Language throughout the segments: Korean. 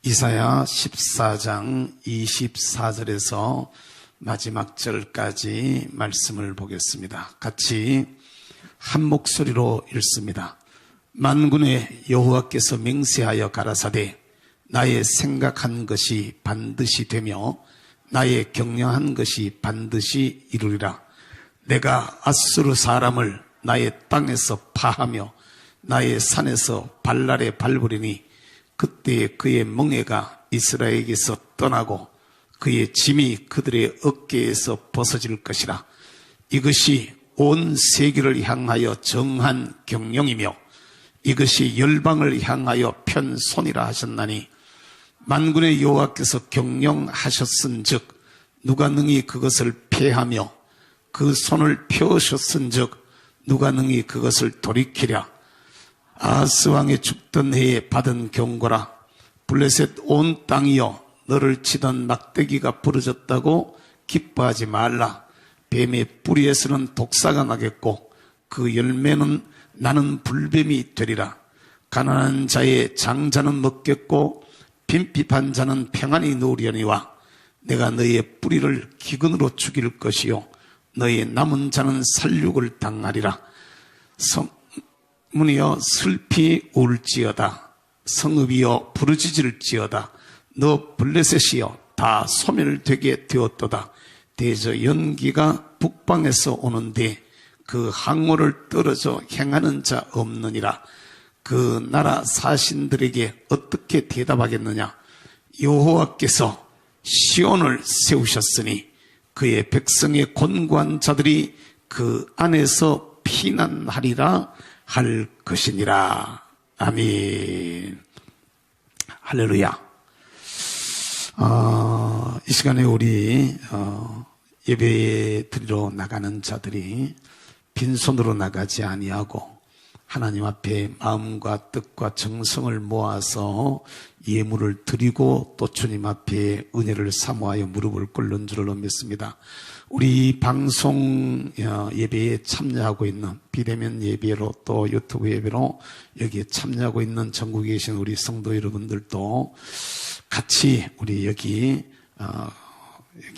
이사야 14장 24절에서 마지막 절까지 말씀을 보겠습니다. 같이 한 목소리로 읽습니다. 만군의 여호와께서 맹세하여 가라사대 나의 생각한 것이 반드시 되며 나의 경영한 것이 반드시 이루리라. 내가 아수르 사람을 나의 땅에서 파하며 나의 산에서 발날에 밟으리니 그때 그의 멍에가 이스라엘에게서 떠나고 그의 짐이 그들의 어깨에서 벗어질 것이라. 이것이 온 세계를 향하여 정한 경영이며 이것이 열방을 향하여 편손이라 하셨나니 만군의 여호와께서 경영하셨은즉 누가 능히 그것을 폐하며 그 손을 펴으셨은즉 누가 능히 그것을 돌이키랴. 아하스 왕의 죽던 해에 받은 경고라. 블레셋 온 땅이여 너를 치던 막대기가 부러졌다고 기뻐하지 말라. 뱀의 뿌리에서는 독사가 나겠고 그 열매는 나는 불뱀이 되리라. 가난한 자의 장자는 먹겠고 빈핍한 자는 평안히 누우려니와 내가 너희의 뿌리를 기근으로 죽일 것이요 너희의 남은 자는 살육을 당하리라. 성문이여 슬피 울지어다. 성읍이여 부르짖을지어다. 너 블레셋이여 다 소멸되게 되었도다. 대저 연기가 북방에서 오는데 그 항모를 떨어져 행하는 자 없느니라. 그 나라 사신들에게 어떻게 대답하겠느냐. 여호와께서 시온을 세우셨으니 그의 백성의 곤고한 자들이 그 안에서 피난하리라 할 것이니라. 아멘. 할렐루야. 이 시간에 우리 예배 드리러 나가는 자들이 빈손으로 나가지 아니하고 하나님 앞에 마음과 뜻과 정성을 모아서 예물을 드리고 또 주님 앞에 은혜를 사모하여 무릎을 꿇는 줄로 믿습니다. 우리 방송 예배에 참여하고 있는 비대면 예배로 또 유튜브 예배로 여기에 참여하고 있는 전국에 계신 우리 성도 여러분들도 같이 우리 여기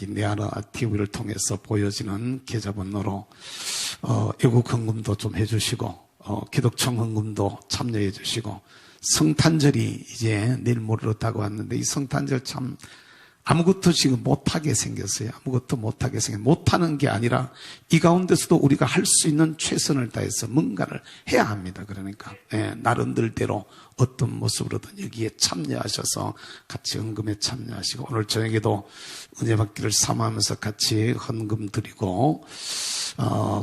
네아라 TV를 통해서 보여지는 계좌번호로 애국 헌금도 좀 해주시고 기독청 헌금도 참여해 주시고 성탄절이 이제 내일 모레로 다가왔는데 이 성탄절 참 아무것도 지금 못하게 생겼어요. 아무것도 못하게 생겼어요. 못하는 게 아니라 이 가운데서도 우리가 할 수 있는 최선을 다해서 뭔가를 해야 합니다. 그러니까 나름대로 어떤 모습으로든 여기에 참여하셔서 같이 헌금에 참여하시고 오늘 저녁에도 은혜 받기를 사모하면서 같이 헌금 드리고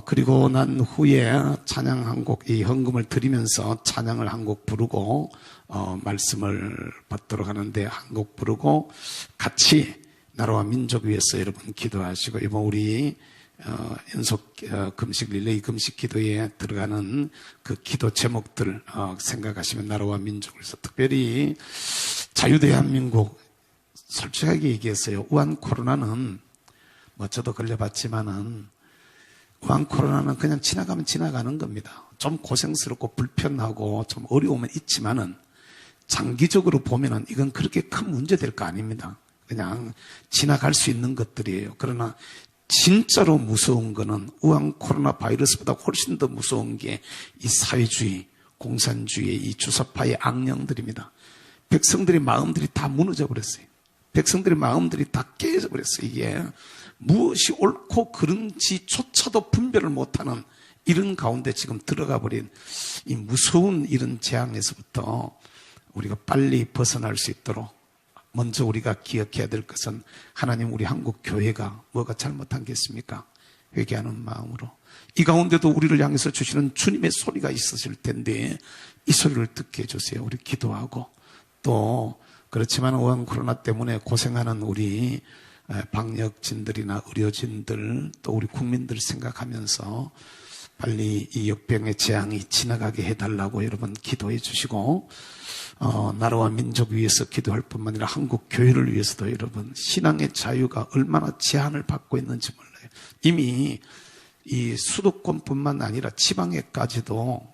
그리고 난 후에 찬양 한 곡, 이 헌금을 드리면서 찬양을 한 곡 부르고 말씀을 받도록 하는데 한 곡 부르고 같이 나라와 민족 위해서 여러분 기도하시고 이번 우리 연속 금식 릴레이 금식 기도에 들어가는 그 기도 제목들 생각하시면 나라와 민족을 위해서 특별히 자유대한민국 솔직하게 얘기했어요. 우한 코로나는 뭐 저도 걸려봤지만은 우한 코로나는 그냥 지나가면 지나가는 겁니다. 좀 고생스럽고 불편하고 좀 어려움은 있지만은 장기적으로 보면은 이건 그렇게 큰 문제 될 거 아닙니다. 그냥 지나갈 수 있는 것들이에요. 그러나 진짜로 무서운 거는 우한 코로나 바이러스보다 훨씬 더 무서운 게 이 사회주의, 공산주의의 이 주사파의 악령들입니다. 백성들의 마음들이 다 무너져 버렸어요. 백성들의 마음들이 다 깨져 버렸어요. 이게 무엇이 옳고 그른지조차도 분별을 못하는 이런 가운데 지금 들어가 버린 이 무서운 이런 재앙에서부터 우리가 빨리 벗어날 수 있도록 먼저 우리가 기억해야 될 것은 하나님 우리 한국 교회가 뭐가 잘못한 게 있습니까? 회개하는 마음으로 이 가운데도 우리를 향해서 주시는 주님의 소리가 있으실 텐데 이 소리를 듣게 해주세요. 우리 기도하고 또 그렇지만 우한 코로나 때문에 고생하는 우리 방역진들이나 의료진들 또 우리 국민들 생각하면서 빨리 이 역병의 재앙이 지나가게 해달라고 여러분 기도해 주시고 나라와 민족 위해서 기도할 뿐만 아니라 한국 교회를 위해서도 여러분 신앙의 자유가 얼마나 제한을 받고 있는지 몰라요. 이미 이 수도권뿐만 아니라 지방에까지도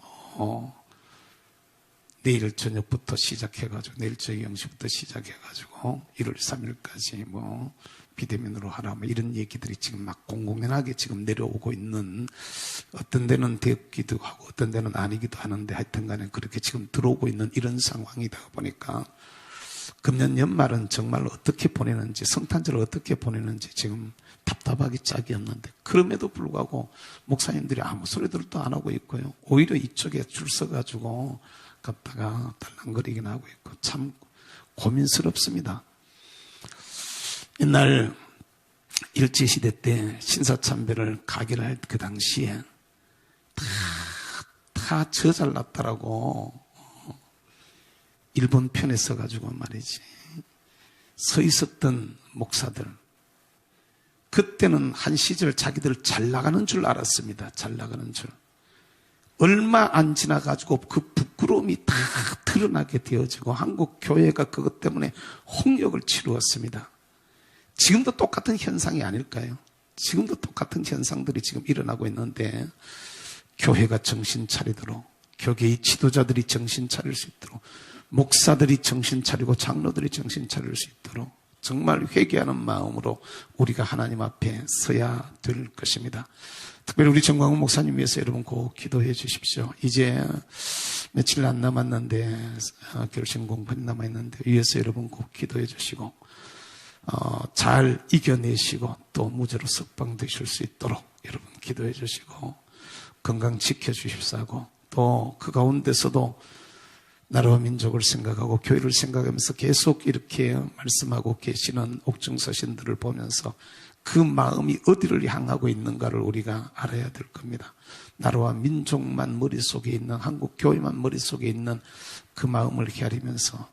내일 저녁부터 시작해가지고 내일 저녁 0시부터 시작해가지고 1월 3일까지 뭐 비대면으로 하라 뭐 이런 얘기들이 지금 막 공공연하게 지금 내려오고 있는, 어떤 데는 되었기도 하고 어떤 데는 아니기도 하는데 하여튼 간에 그렇게 지금 들어오고 있는 이런 상황이다 보니까 금년 연말은 정말 어떻게 보내는지, 성탄절을 어떻게 보내는지 지금 답답하기 짝이 없는데, 그럼에도 불구하고 목사님들이 아무 소리들도 안 하고 있고요. 오히려 이쪽에 줄 서가지고 갔다가 달랑거리긴 하고 있고 참 고민스럽습니다. 옛날 일제시대 때 신사참배를 가기를 할 그 당시에 다 저 잘났다라고 일본 편에 서가지고 말이지 서 있었던 목사들, 그때는 한 시절 자기들 잘 나가는 줄 알았습니다. 잘 나가는 줄. 얼마 안 지나가지고 그 부끄러움이 다 드러나게 되어지고 한국 교회가 그것 때문에 홍역을 치루었습니다. 지금도 똑같은 현상이 아닐까요? 지금도 똑같은 현상들이 지금 일어나고 있는데, 교회가 정신 차리도록, 교계의 지도자들이 정신 차릴 수 있도록, 목사들이 정신 차리고 장로들이 정신 차릴 수 있도록 정말 회개하는 마음으로 우리가 하나님 앞에 서야 될 것입니다. 특별히 우리 정광훈 목사님 위해서 여러분 꼭 기도해 주십시오. 이제 며칠 안 남았는데, 결심 공판이 남아있는데 위해서 여러분 꼭 기도해 주시고 잘 이겨내시고 또 무죄로 석방되실 수 있도록 여러분 기도해 주시고 건강 지켜주십사 하고, 또 그 가운데서도 나라와 민족을 생각하고 교회를 생각하면서 계속 이렇게 말씀하고 계시는 옥중서신들을 보면서 그 마음이 어디를 향하고 있는가를 우리가 알아야 될 겁니다. 나라와 민족만 머릿속에 있는, 한국 교회만 머릿속에 있는 그 마음을 헤아리면서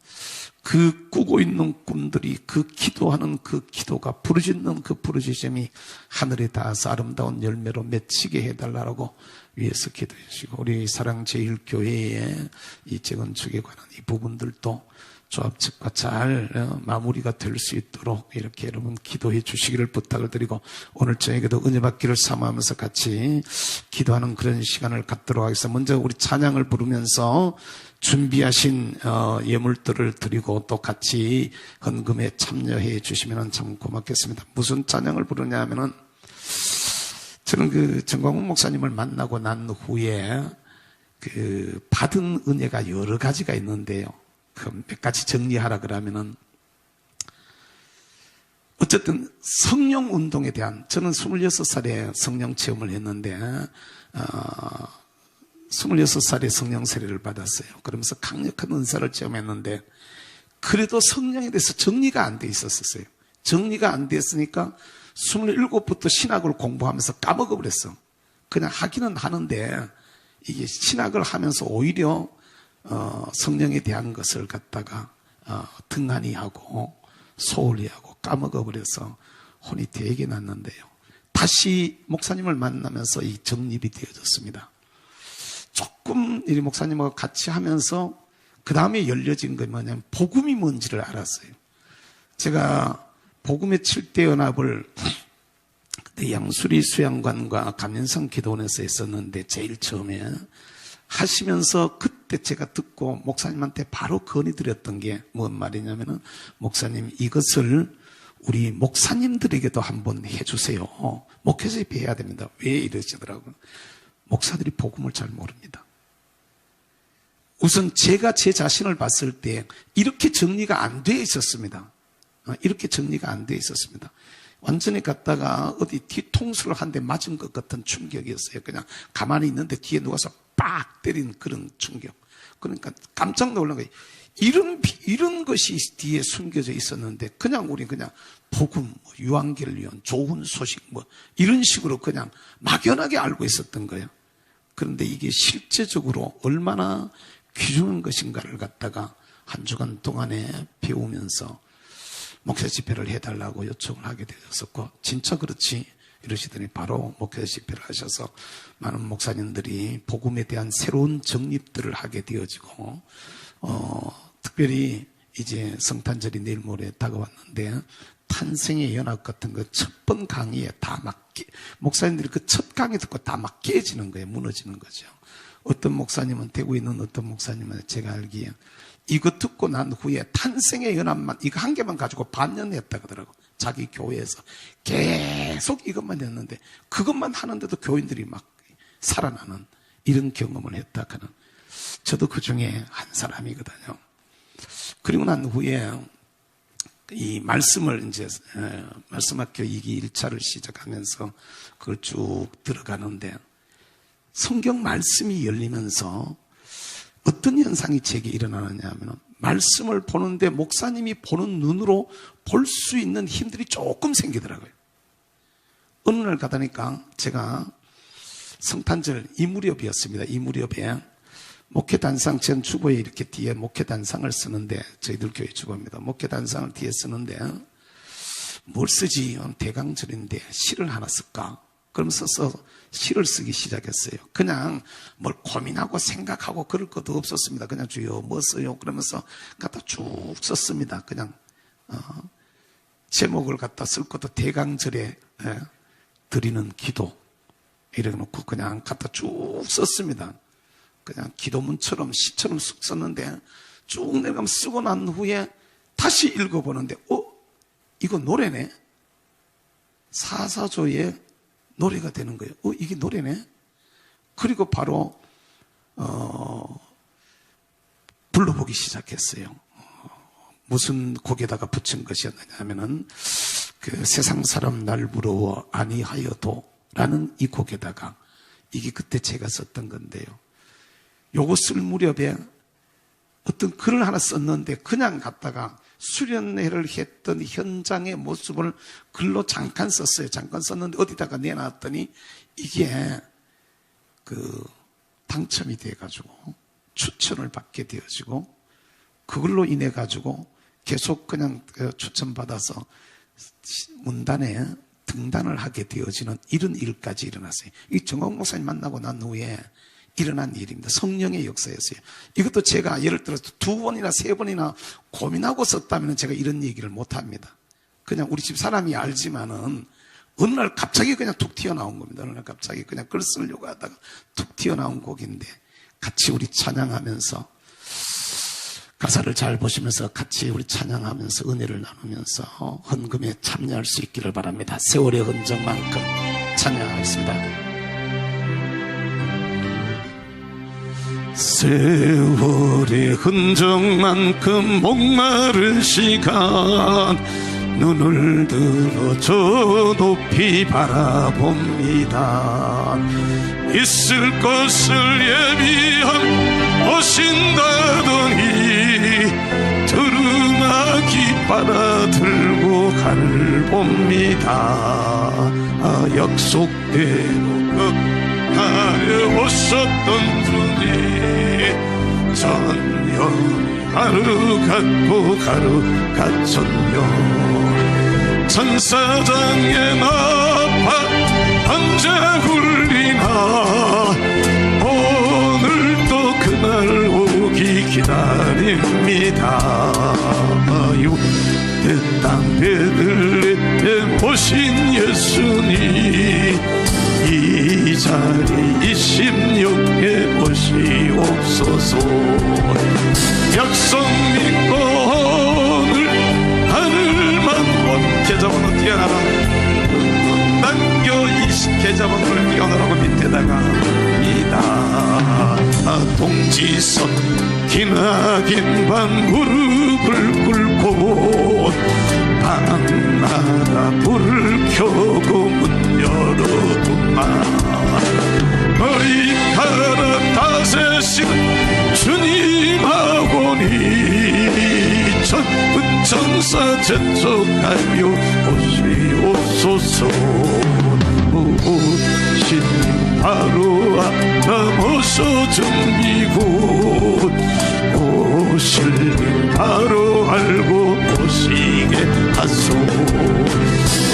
그 꾸고 있는 꿈들이, 그 기도하는 그 기도가, 부르짖는 그 부르짖음이 하늘에 닿아서 아름다운 열매로 맺히게 해달라고 위해서 기도해 주시고, 우리 사랑제일교회의 이 재건축에 관한 이 부분들도 조합 측과 잘 마무리가 될 수 있도록 이렇게 여러분 기도해 주시기를 부탁을 드리고, 오늘 저에게도 은혜 받기를 사모하면서 같이 기도하는 그런 시간을 갖도록 하겠습니다. 먼저 우리 찬양을 부르면서 준비하신 예물들을 드리고 또 같이 헌금에 참여해 주시면 참 고맙겠습니다. 무슨 찬양을 부르냐 하면은, 저는 그 정광훈 목사님을 만나고 난 후에 그 받은 은혜가 여러 가지가 있는데요. 그 몇 가지 정리하라 그러면은, 어쨌든 성령 운동에 대한, 저는 26살에 성령 체험을 했는데 26살에 성령 세례를 받았어요. 그러면서 강력한 은사를 체험했는데, 그래도 성령에 대해서 정리가 안 돼 있었어요. 정리가 안 됐으니까 27부터 신학을 공부하면서 까먹어버렸어. 그냥 하기는 하는데 이게 신학을 하면서 오히려 성령에 대한 것을 갖다가 등한히 하고 소홀히 하고 까먹어버려서 혼이 되게 났는데요. 다시 목사님을 만나면서 이 정립이 되어졌습니다. 조금 이 목사님하고 같이 하면서 그 다음에 열려진 게 뭐냐면 복음이 뭔지를 알았어요. 제가 복음의 7대 연합을 그때 양수리 수양관과 감연성 기도원에서 했었는데, 제일 처음에 하시면서 그때 제가 듣고 목사님한테 바로 건의드렸던 게 뭔 말이냐면은, 목사님 이것을 우리 목사님들에게도 한번 해주세요. 목회자 집회 해야 됩니다. 왜 이러시더라고요. 목사들이 복음을 잘 모릅니다. 우선 제가 제 자신을 봤을 때 이렇게 정리가 안 돼 있었습니다. 이렇게 정리가 안 돼 있었습니다. 완전히 갔다가 어디 뒤통수를 한 대 맞은 것 같은 충격이었어요. 그냥 가만히 있는데 뒤에 누가서 빡 때린 그런 충격. 그러니까 깜짝 놀란 거예요. 이런 것이 뒤에 숨겨져 있었는데, 우리 그냥 복음, 유한결리온, 좋은 소식 이런 식으로 그냥 막연하게 알고 있었던 거예요. 그런데 이게 실제적으로 얼마나 귀중한 것인가를 갖다가 한 주간 동안에 배우면서 목회자 집회를 해달라고 요청을 하게 되었었고, 진짜 그렇지 이러시더니 바로 목회자 집회를 하셔서 많은 목사님들이 복음에 대한 새로운 정립들을 하게 되어지고, 특별히 이제 성탄절이 내일 모레 다가왔는데, 탄생의 연합 같은 거 첫 번 강의에 다 막 목사님들이 그 첫 강의 듣고 다 막 깨지는 거예요. 무너지는 거죠. 어떤 목사님은, 대구에 있는 어떤 목사님은 제가 알기에 이거 듣고 난 후에 탄생의 연합만 이거 한 개만 가지고 반년 했다 그러더라고. 자기 교회에서 계속 이것만 했는데 그것만 하는데도 교인들이 막 살아나는 이런 경험을 했다 하는, 저도 그 중에 한 사람이거든요. 그리고 난 후에 이 말씀을 이제 말씀학교 2기 1차를 시작하면서 그걸 쭉 들어가는데 성경 말씀이 열리면서 어떤 현상이 제게 일어나느냐 하면, 말씀을 보는데 목사님이 보는 눈으로 볼 수 있는 힘들이 조금 생기더라고요. 어느 날 가다니까 제가 성탄절 이 무렵이었습니다. 이 무렵에 목회단상, 전 주보에 이렇게 뒤에 목회단상을 쓰는데, 저희들 교회 주보입니다. 목회단상을 뒤에 쓰는데 뭘 쓰지? 대강절인데 시를 하나 쓸까? 그러면서 시를 쓰기 시작했어요. 그냥 뭘 고민하고 생각하고 그럴 것도 없었습니다. 그냥 주여 뭐 써요? 그러면서 갖다 쭉 썼습니다. 그냥 제목을 갖다 쓸 것도 대강절에 드리는 기도 이렇게 놓고 그냥 갖다 쭉 썼습니다. 그냥 기도문처럼 시처럼 쑥 썼는데 쭉 내가 쓰고 난 후에 다시 읽어보는데 이거 노래네? 사사조의 노래가 되는 거예요. 이게 노래네? 그리고 바로 불러보기 시작했어요. 무슨 곡에다가 붙인 것이었느냐 하면은 그 세상 사람 날 부러워 아니하여도 라는 이 곡에다가, 이게 그때 제가 썼던 건데요. 요거 쓸 무렵에 어떤 글을 하나 썼는데 그냥 갖다가 수련회를 했던 현장의 모습을 글로 잠깐 썼어요. 잠깐 썼는데 어디다가 내놨더니 이게 당첨이 돼가지고 추천을 받게 되어지고, 그걸로 인해 가지고 계속 그냥 추천받아서 문단에 등단을 하게 되어지는 이런 일까지 일어났어요. 이 정옥 목사님 만나고 난 후에 일어난 일입니다. 성령의 역사였어요. 이것도 제가 예를 들어서 2번이나 3번이나 고민하고 썼다면 제가 이런 얘기를 못합니다. 그냥 우리 집 사람이 알지만은 어느 날 갑자기 그냥 툭 튀어나온 겁니다. 어느 날 갑자기 그냥 글 쓰려고 하다가 툭 튀어나온 곡인데, 같이 우리 찬양하면서 가사를 잘 보시면서 같이 우리 찬양하면서 은혜를 나누면서 헌금에 참여할 수 있기를 바랍니다. 세월의 흔적만큼 찬양하겠습니다. 세월의 흔적만큼 목마른 시간, 눈을 들어 저 높이 바라봅니다. 있을 것을 예비한 오신다더니 두루마기 빨아들고 가를 봅니다. 약속대로 하여 오셨던 분이 전연이 하루 같고 하루 같천여, 천사장의 나팔 언제 울리나 오늘도 그날 오기 기다립니다. 유대 땅 베들레헴 오신 예수님, 이 자리 26에 오시옵소서. 약속 믿고 오늘 하늘만 계좌번호 뛰어나라, 남겨 20계좌번호를 뛰어나라고 밑에다가 이다. 동지선 기나긴 밤 무릎을 꿇고 방나라 불을 켜고 문 열어두마. 머리카락 다세신 주님하고니 천군 천사 제촉하여 오시옵소서. 오신 바로 앞 모서 준비고, 오실 바로 알고 오시게 하소.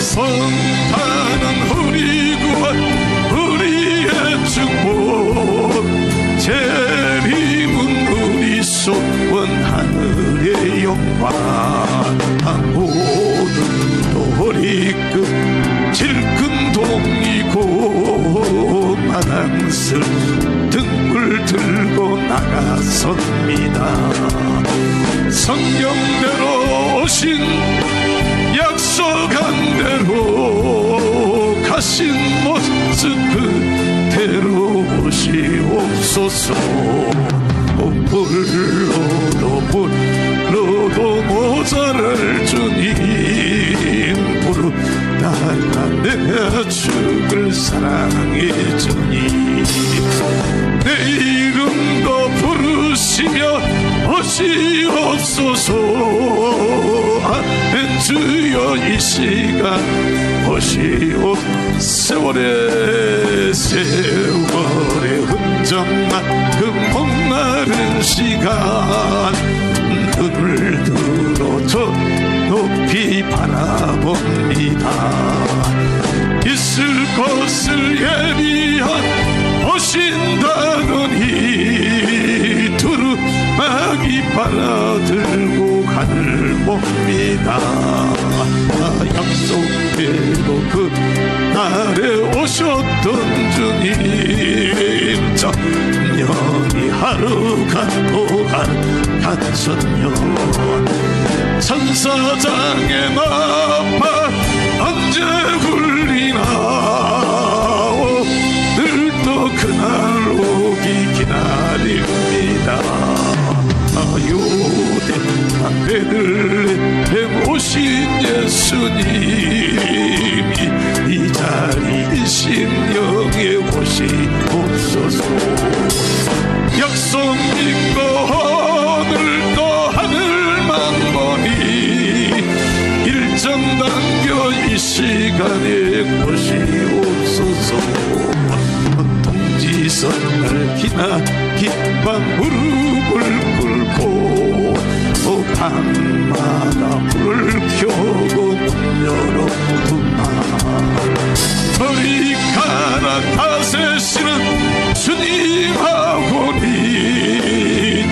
성탄은 우리 구원 우리의 축복, 재림은 우리 소원 하늘의 영광. 모든 도리끝 질끈 동이고 마당슬 등불 들고 나갔습니다. 성경대로 오신 약속한 대로 가신 모습 그대로 오시옵소서. 불러도 모자랄 주님 부르다가 내가 죽을 사랑의 주님 내 이름도 부르시며 오시옵소서. 아멘. 주여 이 시간 오시옵. 세월의 흔적만큼 목마른 시간 눈을 들어 저 높이 바라봅니다. 있을 것을 예비한 오신다더니 두루마기 빨아들고 하늘 봅니다. 약속대로 그 날에 오셨던 주님 천년이 하루가 또 하루 같은요. 천사장의 나팔 언제 울리나 오늘도 그날 오기 기다립니다. 유대 베들레헴 오신 예수님이 이 자리 심령에 오시옵소서. 약속 믿고 오늘도 하늘만 보니 일정 당겨 이 시간에 오시옵소서. 동지선을 기나 긴밤 무릎을 꿇고 밤마다 불을 켜고 문 열어두나 머리카락 다스리시는 주님하고니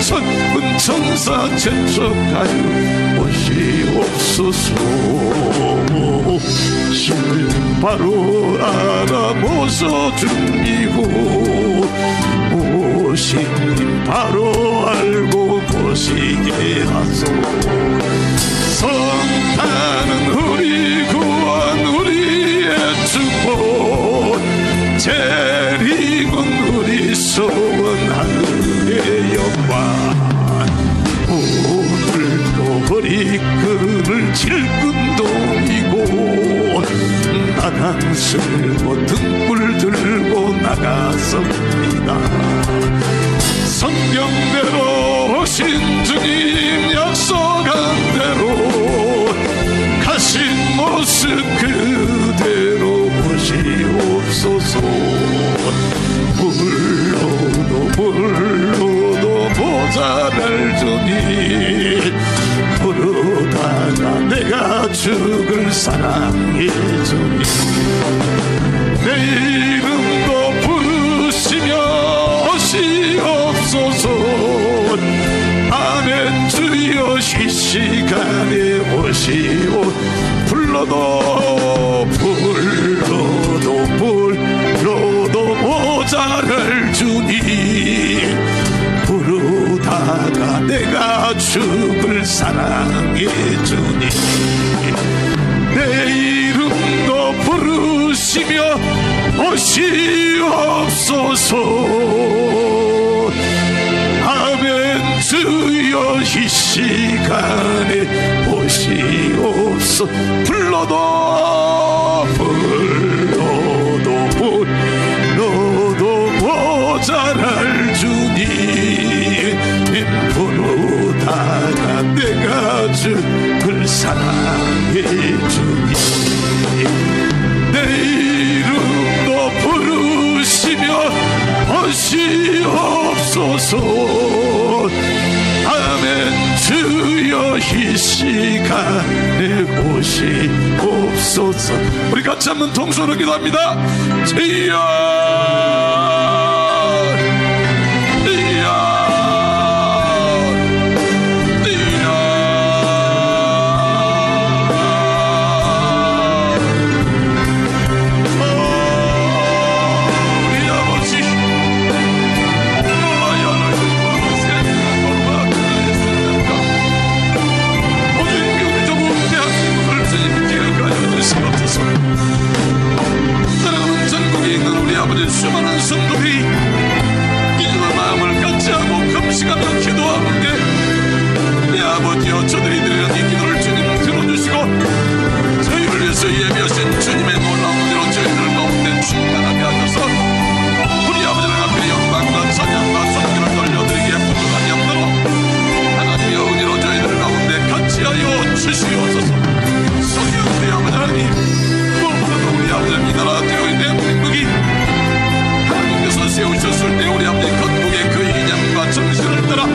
천군 천사 채석하여 오시옵소서. 주님 바로 알아보소 주이고 오신 바로 알고 보시게 하소. 성탄은 우리 구원 우리의 축복 재림은 우리 소원 하늘의 영광. 오늘도 머리끈을 질끈동이고 나랑 쓸고 등불 들고 나갔습니다. 성경대로 오신 주님 약속한 대로 가신 모습 그대로 오시옵소서. 불러도 모자랄 주님 부르다가 내가 죽을 사랑의 주님 내 이름도 부르시며 오시옵소서. 아멘. 주여 이 시간에 오시오. 불러도 모자랄 주님 부르다가 내가 죽을 사랑의 주님 내 이름도 부르시며 오시옵소서. 아멘. 주여 이 시간에 오시옵소서. 불러도 모자랄 주님 부르다가 내가 죽을 사랑의 주님 내 이름도 부르시며 오시옵소서. 아멘. 주여 이 시간에 오시옵소서. 우리 같이 한번 통성으로 기도합니다. 주여 하나님이여 저들이 드리는 이 기도를 주님 들어주시고 저희를 위해서 예비하신 주님의 놀라운 은혜로 저희들 가운데 충만하게 하셔서 우리 아버지를 앞에 영광과 찬양과 존귀를 돌려드리기에 부족함이 없도록 하나님의 은혜로 저희들 가운데 같이 하여 주시옵소서. 성령 우리 아버지 하나님, 무엇보다도 우리 아버지는 이 나라 되어야 될 민국이 하나님께서 세우셨을 때 우리 아버지 건국의 그 이념과 정신을 따라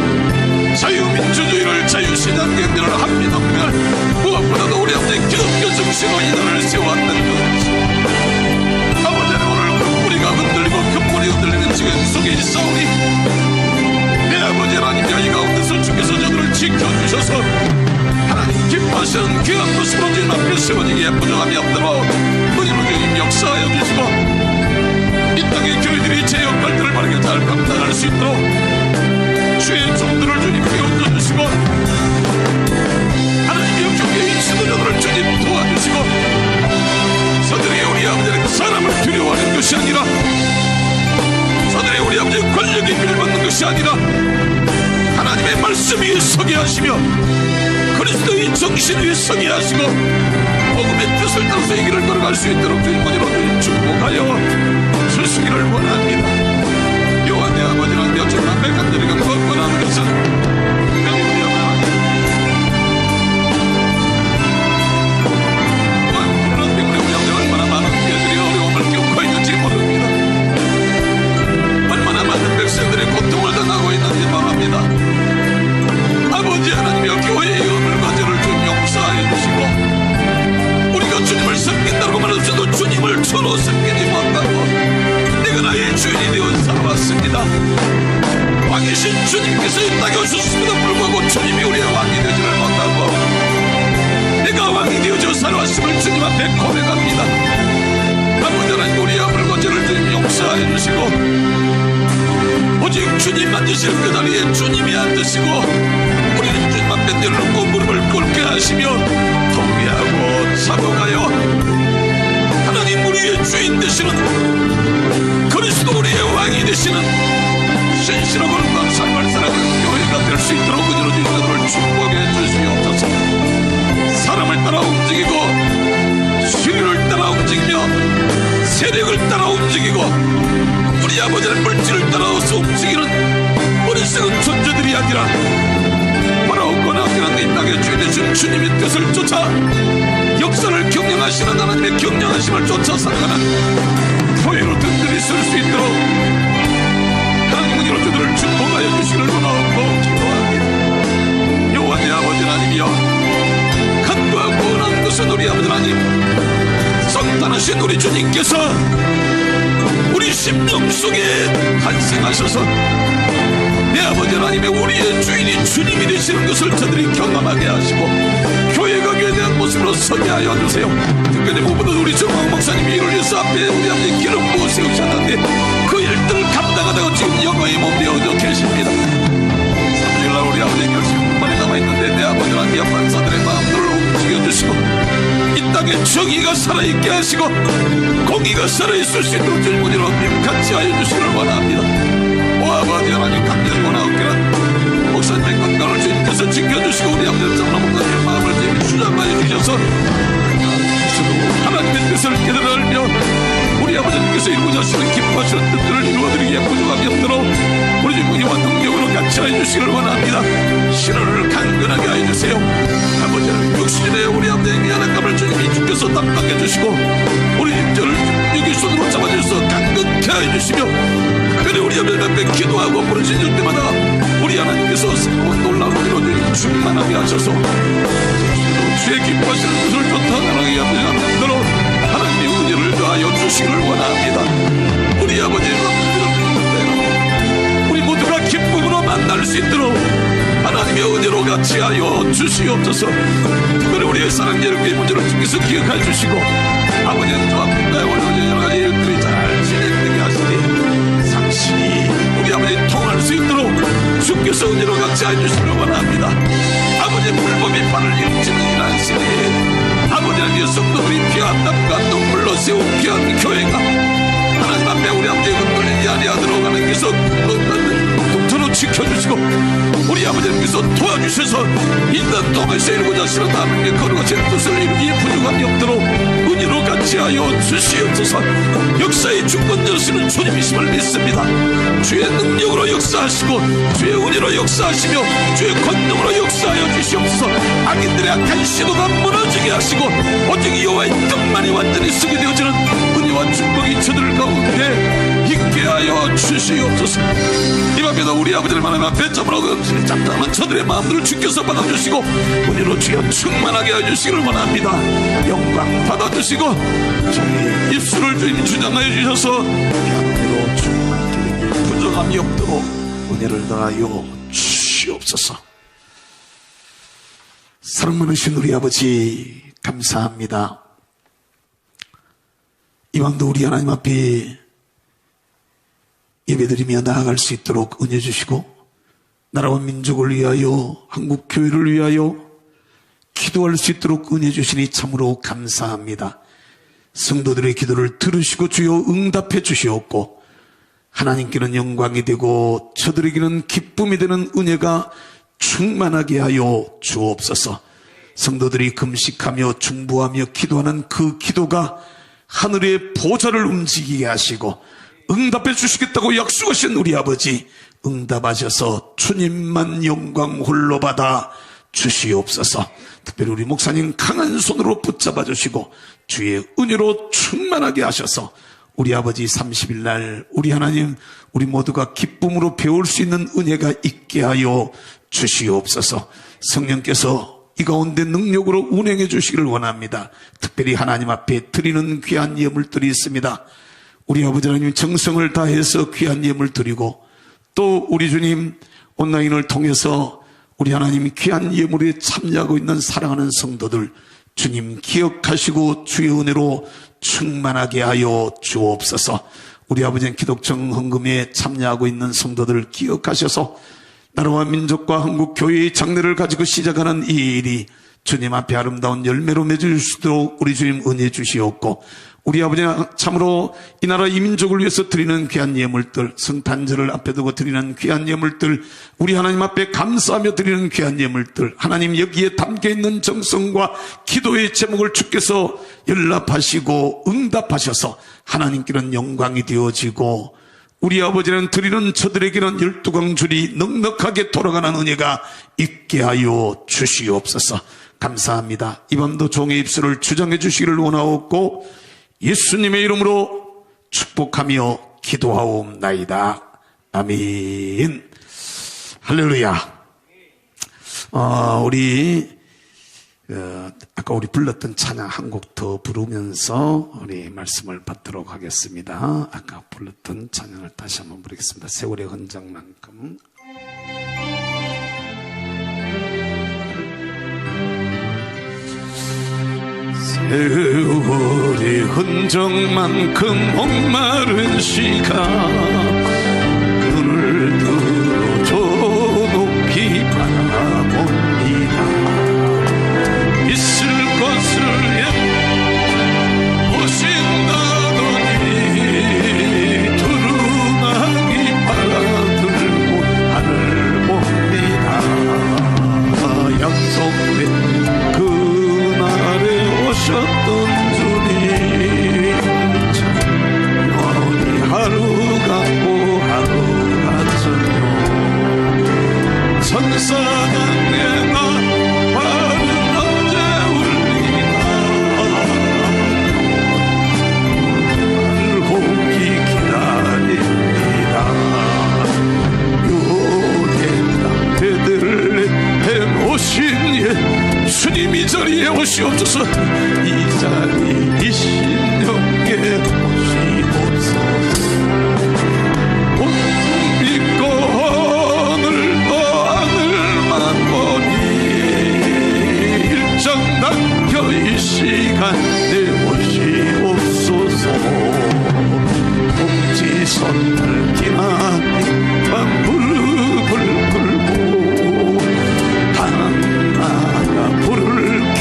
자유민주주의를 자유시장 경제를 합리동맹을 무엇보다도 우리 아버지 기독교 정신으로 이 나라를 세워왔던 그 아버지는 오늘 그 뿌리가 흔들리고 그 뿌리 흔들리는 지금 속에 있사오니 내 아버지 하나님이여 이 가운데서 주께서 저들을 지켜주셔서 하나님 기뻐하시는 귀한 모습으로 주님 앞에 세워지기에 부족함이 없도록 은혜로 주님 역사하여 주시고 이 땅의 교회들이 제 역할들을 바르게 잘 감당할 수 있도록 주의 종들을 주님 깨워주시고 하나님의 교회의 지도자들을 주님 도와주시고 저들이 우리 아버지는 사람을 두려워하는 것이 아니라 저들이 우리 아버지의 권력에 빌받는 것이 아니라 하나님의 말씀 위에 서게 하시며 그리스도의 정신 위에 서게 하시고 복음의 뜻을 따라서 이 길을 걸어갈 수 있도록 주님 은혜로 주님 축복하여 주시기를 원합니다. 여호와 내 아버지는 여전한 내 간절히가 원하는 것은 우리 아버지 얼마나 많은 교회들이 어려움을 겪고 있는지 모릅니다. 얼마나 많은 백성들의 고통을 당하고 있는지 말합니다. 아버지 하나님이여 교회의 의물과 죄를 좀 용서하여 주시고 우리가 주님을 섬긴다고 말했어도 주님을 주로 섬기지 못하고 내가 나의 주인이 되어 살아왔습니다. 왕이신 주님께서 이 땅에 오셨음에도 불구하고 주님이 우리의 왕이 되지를 못하고 내가 왕이 되어져 살아왔음을 주님 앞에 고백합니다. 아버지 하나님 우리의 아물과 죄를 주님 용서하여 주시고 오직 주님 앉으실 그 자리에 주님이 앉으시고 우리는 주님 앞에 내려놓고 무릎을 꿇게 하시며 통회하고 사고가요 하나님 우리의 주인 되시는 그리스도 우리의 왕이 되시는 신실하고 아름다운 삶을 살아가는 교회가 될 수 있도록 은혜로 주님 그들을 축복해 주시옵소서. 사람을 따라 움직이고 수리를 따라 움직이며 세력을 따라 움직이고 우리 아버지는 물질을 따라서 움직이는 어리석은 존재들이 아니라 바라옵고 나기는 이 땅의 주인 되신 주님의 뜻을 쫓아 역사를 경영하시는 하나님의 경영하심을 쫓아 살아가는 교회로 든든히 설 수 있도록 하나님 은혜로 저들을 축복하여 주시기를 원하고 기도합니다. 여호와 내 아버지 하나님이여 간구하고 원하는 것은 우리 아버지 하나님 성탄하신 우리 주님께서 우리 심령 속에 탄생하셔서 내 아버지 하나님의 우리의 주인이 주님이 되시는 것을 저들이 경험하게 하시고 교회가 교회에 대한 모습으로 서게 하여 주세요. 특별히 무엇보다 우리 정황 목사님이 이를 위해서 앞에 우리 아버지 기름 부어 세우셨는데 그 일들을 감당하다가 지금 영광의 몸 되어져 계십니다. 3주일날 우리 아버지의 결심만이 남아있는데 내 아버지 하나님 판사들의 마음들을 움직여주시고 이 땅에 정의가 살아있게 하시고 공의가 살아있을 수 있도록 주님 은혜로 같이 하여 주시기를 원합니다. 오 아버지 하나님 간절히 원하옵기는 목사님의 건강을 주님께서 지켜주시고 우리 아버지 장로목사님의 마음을 주님이 주장하여 주셔서 하나님의 뜻을 깨달아 알며 우리 아버지님께서 이루고자 하시는 기뻐하시는 뜻들을 이루어드리기에 부족함이 없도록 우리 주님 은혜와 능력으로 같이 하여 주시기를 원합니다. 신호를 강건하게 하여 주세요. 아버지는 육신의 우리 아버지의 미안한 감을 주님이 주께서 담당해 주시고 우리 저를 여기 손으로 잡아주셔서 강건케 하여 주시며 특별히 우리 아버지 앞에 기도하고 부르짖을 때마다 우리 하나님께서 새로운 놀라운 은혜로 주님 충만하게 하셔서 주의 기뻐하시는 뜻을 쫓아가게 하시도록 하나님의 은혜를 더하여 주시기를 원합니다. 우리 아버지의 우리 모두가 기쁨으로 만날 수 있도록 하나님의 은혜로 같이 하여 주시옵소서. 특별히 우리의 사랑의 여러분의 문제를 주께서 기억해 주시고 아버지는 저 앞인가에 올라오는 여러 가지 일들이 잘 진행되게 하시니 상시 우리 아버지 통할 수 있도록 주께서 은혜로 같이 하여 주시기를 원합니다. 아버지의 불법의 판을 일치는 이란 시대에 아버지를 위해 성도들이 피와 땀과 눈물로 세운 귀한 교회가 하나님 앞에 우리 아버지의 흔들리지 아니하도록 하나님께서 동천으로 지켜주시고 우리 아버지께서 도와주셔서 인간 동에서 일고자 하시는 하나님의 거룩하신 뜻을 이루기에 부족함이 없도록 은혜로 같이 하여 주시옵소서. 역사의 중건자시는 주님이심을 믿습니다. 주의 능력으로 역사하시고 주의 은혜로 역사하시며 주의 권능으로 역사하여 주시옵소서. 악인들의 악한 시도가 무너지게 하시고 오직 여호와의 뜻만이 완전히 쓰게 되어지는 은혜와 축복이 저들 가운데 있게 하여 주시옵소서. 이 밤에도 우리 아버지를 만나며 앞에 점으로 잠잠한 저들의 마음들을 주께서 받아주시고 은혜로 주여 충만하게 해주시기를 원합니다. 영광 받아주시고 저희 입술을 주님 주장하여 주셔서 은혜로 충만하게 부정함이 없도록 은혜를 다하여 주시옵소서. 사랑 많으신 우리 아버지 감사합니다. 이 밤도 우리 하나님 앞에 예배드리며 나아갈 수 있도록 은혜 주시고 나라와 민족을 위하여 한국 교회를 위하여 기도할 수 있도록 은혜 주시니 참으로 감사합니다. 성도들의 기도를 들으시고 주여 응답해 주시옵고 하나님께는 영광이 되고 저들에게는 기쁨이 되는 은혜가 충만하게 하여 주옵소서. 성도들이 금식하며 중보하며 기도하는 그 기도가 하늘의 보좌를 움직이게 하시고 응답해 주시겠다고 약속하신 우리 아버지 응답하셔서 주님만 영광 홀로 받아 주시옵소서. 특별히 우리 목사님 강한 손으로 붙잡아 주시고 주의 은혜로 충만하게 하셔서 우리 아버지 30일 날 우리 하나님 우리 모두가 기쁨으로 배울 수 있는 은혜가 있게 하여 주시옵소서. 성령께서 이 가운데 능력으로 운행해 주시기를 원합니다. 특별히 하나님 앞에 드리는 귀한 예물들이 있습니다. 우리 아버지 하나님 정성을 다해서 귀한 예물 드리고 또 우리 주님 온라인을 통해서 우리 하나님 귀한 예물에 참여하고 있는 사랑하는 성도들 주님 기억하시고 주의 은혜로 충만하게 하여 주옵소서. 우리 아버지는 기독정 헌금에 참여하고 있는 성도들을 기억하셔서 나라와 민족과 한국 교회의 장래를 가지고 시작하는 이 일이 주님 앞에 아름다운 열매로 맺을 수 있도록 우리 주님 은혜 주시옵고 우리 아버지는 참으로 이 나라 이 민족을 위해서 드리는 귀한 예물들 성탄절을 앞에 두고 드리는 귀한 예물들 우리 하나님 앞에 감사하며 드리는 귀한 예물들 하나님 여기에 담겨있는 정성과 기도의 제목을 주께서 연락하시고 응답하셔서 하나님께는 영광이 되어지고 우리 아버지는 드리는 저들에게는 12광줄이 넉넉하게 돌아가는 은혜가 있게 하여 주시옵소서. 감사합니다. 이 밤도 종의 입술을 주장해 주시기를 원하옵고 예수님의 이름으로 축복하며 기도하옵나이다. 아멘. 할렐루야. 아까 우리 불렀던 찬양 한 곡 더 부르면서 우리 말씀을 받도록 하겠습니다. 아까 불렀던 찬양을 다시 한번 부르겠습니다. 세월의 흔적만큼. 세월의 흔적만큼 목마른 시간 눈을 들어 저 높이 바라봅니다. 있을 것을 보신다더니 두루마기 바라들고 하늘 봅니다. 약속된 그날에 오셨던 주님 영원히 하루 같고 하루 같으며 천사장에 나 주님이 자리에 오시옵소서. 이 자리 이 신령께 오시옵소서. 믿고 오늘도 하늘만 보니 일정 남겨 이 시간에 오시옵소서. 공지선을 기나니 무릎을 꿇고 하나가 불을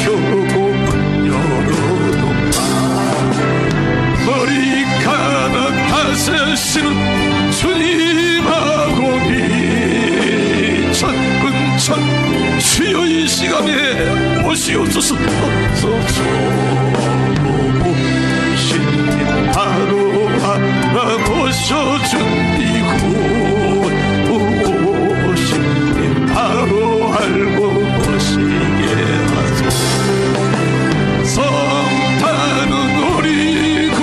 켜고 문 열어놓아 머리카락 다스시는 주님하고 이 천군 보시옵소서. 신님 바로 알아보셔준이고 신님 바로 알고 보시게 하소서. 성탄은 우리 구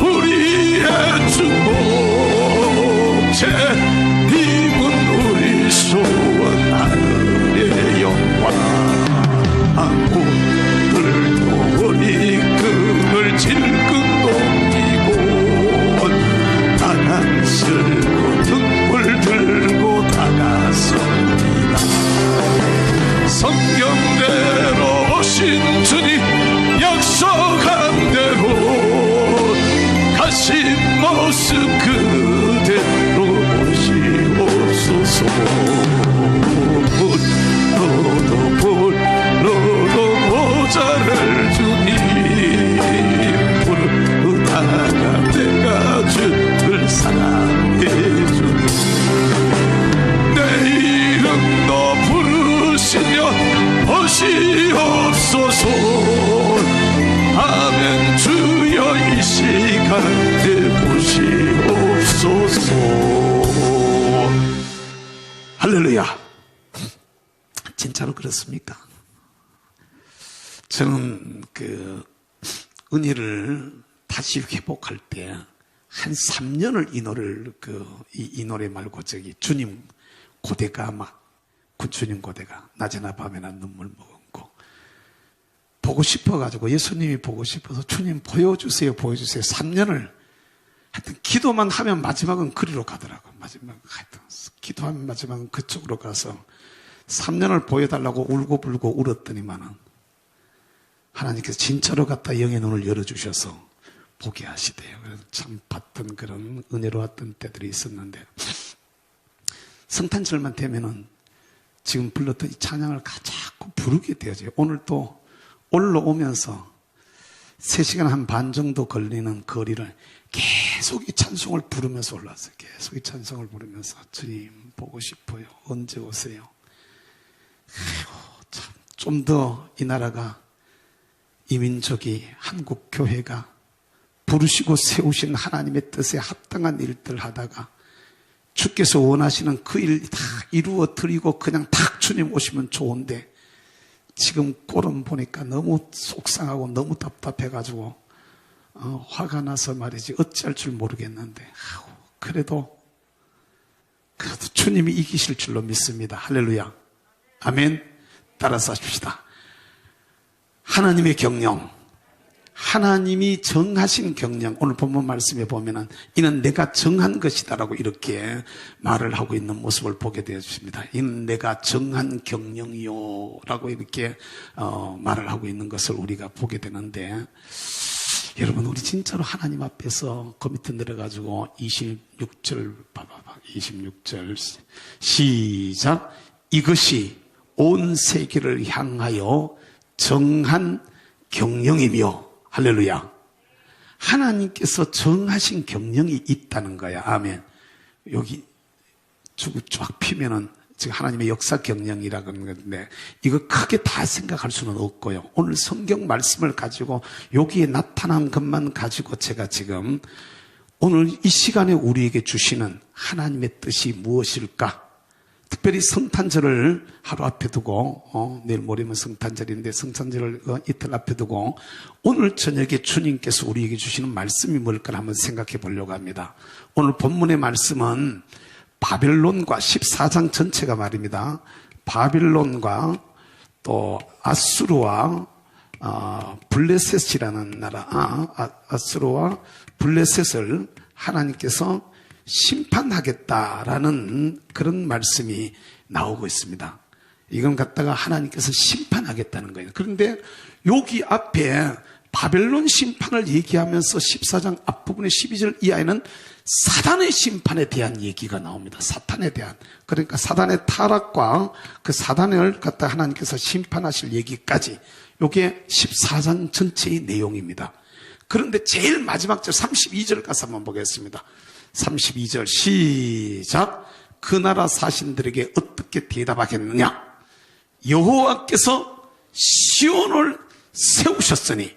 우리의 주목체, 님은 우리 소원 하늘의 영광. 오늘도 우리 끈을 질끈 넘기고 나는 쓸고 등불 들고 나갔습니다. 성경대로 오신 주님 약속한 대로 가신 모습 그대로 오시옵소서. 불러도 모자랄 주님 부르다가 내가 주를 사랑해 주님 내 이름도 부르시며 오시옵소서. 아멘. 주여 이 시간에 오시옵소서. 할렐루야. 진짜로 그렇습니까? 저는 그 은혜를 다시 회복할 때 한 3년을 이 노래를 이 노래 말고 주님 고대가 주님 고대가 낮에나 밤에나 눈물 머금고 보고 싶어가지고 예수님이 보고 싶어서 주님 보여주세요 3년을 하여튼 기도만 하면 마지막은 그리로 가더라고. 하여튼 기도하면 마지막은 그쪽으로 가서 3년을 보여달라고 울고불고 울었더니만은 하나님께서 진짜로 갖다 영의 눈을 열어주셔서 보게 하시대요. 그래서 참 봤던 그런 은혜로웠던 때들이 있었는데 성탄절만 되면은 지금 불렀던 이 찬양을 자꾸 부르게 되어져요. 오늘 또 올라오면서 3시간 한 반 정도 걸리는 거리를 계속 이 찬송을 부르면서 올라왔어요. 계속 이 찬송을 부르면서 주님 보고 싶어요. 언제 오세요? 좀 더 이 나라가 이 민족이 한국 교회가 부르시고 세우신 하나님의 뜻에 합당한 일들 하다가 주께서 원하시는 그 일 다 이루어 드리고 그냥 딱 주님 오시면 좋은데 지금 꼴은 보니까 너무 속상하고 너무 답답해가지고 화가 나서 말이지 어찌할 줄 모르겠는데 그래도 주님이 이기실 줄로 믿습니다. 할렐루야. 아멘. 따라서 하십시다. 하나님의 경영, 하나님이 정하신 경영, 오늘 본문 말씀에 보면은 이는 내가 정한 것이다라고 이렇게 말을 하고 있는 모습을 보게 되었습니다. 이는 내가 정한 경영이요 라고 이렇게 말을 하고 있는 것을 우리가 보게 되는데 여러분 우리 진짜로 하나님 앞에서 그 밑에 내려가지고 26절 봐봐봐. 26절 시작. 이것이 온 세계를 향하여 정한 경영이며 할렐루야. 하나님께서 정하신 경영이 있다는 거야. 아멘. 여기 쫙 피면은 지금 하나님의 역사 경영이라고 하는 건데 이거 크게 다 생각할 수는 없고요. 오늘 성경 말씀을 가지고 여기에 나타난 것만 가지고 제가 지금 오늘 이 시간에 우리에게 주시는 하나님의 뜻이 무엇일까? 특별히 성탄절을 하루 앞에 두고 내일 모레면 성탄절인데 성탄절을 이틀 앞에 두고 오늘 저녁에 주님께서 우리에게 주시는 말씀이 뭘까 한번 생각해 보려고 합니다. 오늘 본문의 말씀은 바벨론과 14장 전체가 말입니다. 바벨론과 또 아수르와 블레셋이라는 나라 아수르와 블레셋을 하나님께서 심판하겠다라는 그런 말씀이 나오고 있습니다. 이건 갖다가 하나님께서 심판하겠다는 거예요. 그런데 여기 앞에 바벨론 심판을 얘기하면서 14장 앞부분의 12절 이하에는 사단의 심판에 대한 얘기가 나옵니다. 사탄에 대한. 그러니까 사단의 타락과 그 사단을 갖다 하나님께서 심판하실 얘기까지 이게 14장 전체의 내용입니다. 그런데 제일 마지막 절 32절 가서 한번 보겠습니다. 32절 시작. 그 나라 사신들에게 어떻게 대답하겠느냐? 여호와께서 시온을 세우셨으니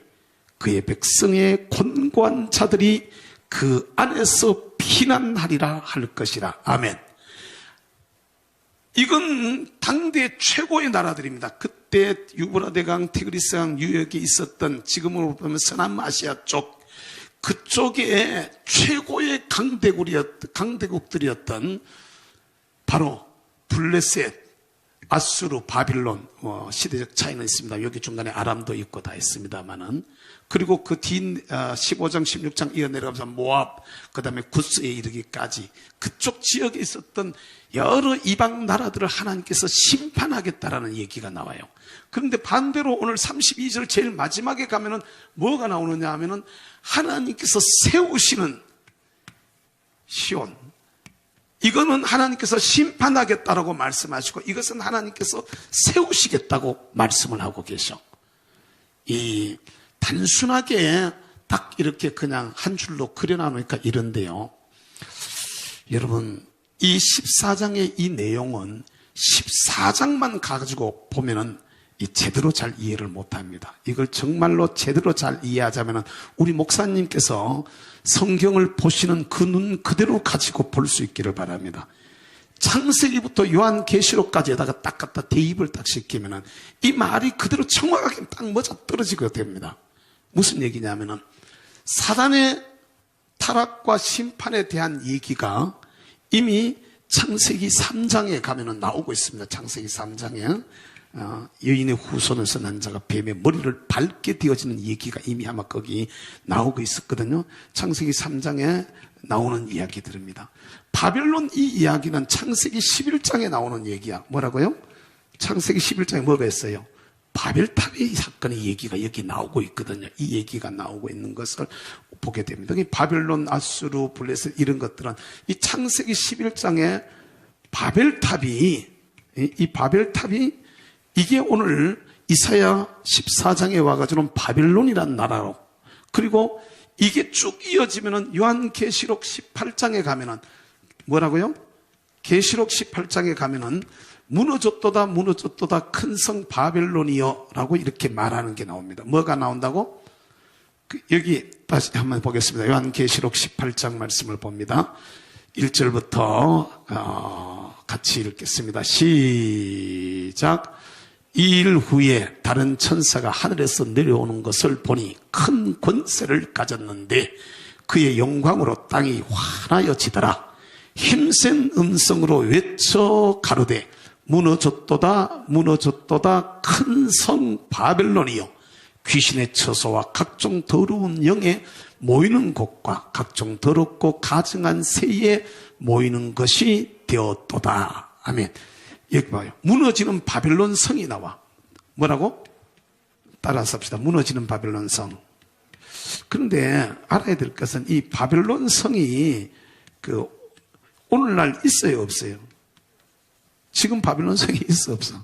그의 백성의 권고한 자들이 그 안에서 피난하리라 할 것이라. 아멘. 이건 당대 최고의 나라들입니다. 그때 유브라데강, 티그리스강 유역에 있었던, 지금으로 보면 서남아시아 쪽, 그쪽에 최고의 강대국들이었던 바로 블레셋, 아수르, 바빌론, 시대적 차이는 있습니다. 여기 중간에 아람도 있고 다 있습니다만은. 그리고 그 뒤 15장, 16장 이어내려가면서 모압, 그 다음에 구스에 이르기까지 그쪽 지역에 있었던 여러 이방 나라들을 하나님께서 심판하겠다라는 얘기가 나와요. 그런데 반대로 오늘 32절 제일 마지막에 가면은 뭐가 나오느냐 하면은 하나님께서 세우시는 시온, 이거는 하나님께서 심판하겠다라고 말씀하시고 이것은 하나님께서 세우시겠다고 말씀을 하고 계셔. 이 단순하게 딱 이렇게 그냥 한 줄로 그려놔놓으니까 이런데요. 여러분, 이 14장의 이 내용은 14장만 가지고 보면은 제대로 잘 이해를 못합니다. 이걸 정말로 제대로 잘 이해하자면은 우리 목사님께서 성경을 보시는 그 눈 그대로 가지고 볼 수 있기를 바랍니다. 창세기부터 요한계시록까지에다가 딱 갖다 대입을 딱 시키면은 이 말이 그대로 정확하게 딱 맞아 떨어지게 됩니다. 무슨 얘기냐면은 사단의 타락과 심판에 대한 얘기가 이미 창세기 3장에 가면은 나오고 있습니다. 창세기 3장에 여인의 후손에서 난 자가 뱀의 머리를 밟게 되어지는 얘기가 이미 아마 거기 나오고 있었거든요. 창세기 3장에 나오는 이야기들입니다. 바벨론 이 이야기는 창세기 11장에 나오는 얘기야. 뭐라고요? 창세기 11장에 뭐가 있어요? 바벨탑의 사건의 얘기가 여기 나오고 있거든요. 이 얘기가 나오고 있는 것을 보게 됩니다. 바벨론, 아수르, 블레셋 이런 것들은 이 창세기 11장에 바벨탑이, 이 바벨탑이 이게 오늘 이사야 14장에 와가지고는 바벨론이라는 나라로, 그리고 이게 쭉 이어지면은 요한계시록 18장에 가면은 뭐라고요? 계시록 18장에 가면은 무너졌도다 무너졌도다 큰 성 바벨론이여 라고 이렇게 말하는 게 나옵니다. 뭐가 나온다고? 여기 다시 한번 보겠습니다. 요한계시록 18장 말씀을 봅니다. 1절부터 같이 읽겠습니다. 시작. 이 일 후에 다른 천사가 하늘에서 내려오는 것을 보니 큰 권세를 가졌는데 그의 영광으로 땅이 환하여지더라. 힘센 음성으로 외쳐 가로되 무너졌도다 무너졌도다 큰 성 바벨론이여, 귀신의 처소와 각종 더러운 영에 모이는 곳과 각종 더럽고 가증한 새에 모이는 것이 되었도다. 아멘. 여기 봐요. 무너지는 바벨론 성이 나와. 뭐라고? 따라서 합시다. 무너지는 바벨론 성. 그런데 알아야 될 것은 이 바벨론 성이 오늘날 있어요, 없어요? 지금 바벨론 성이 있어, 없어?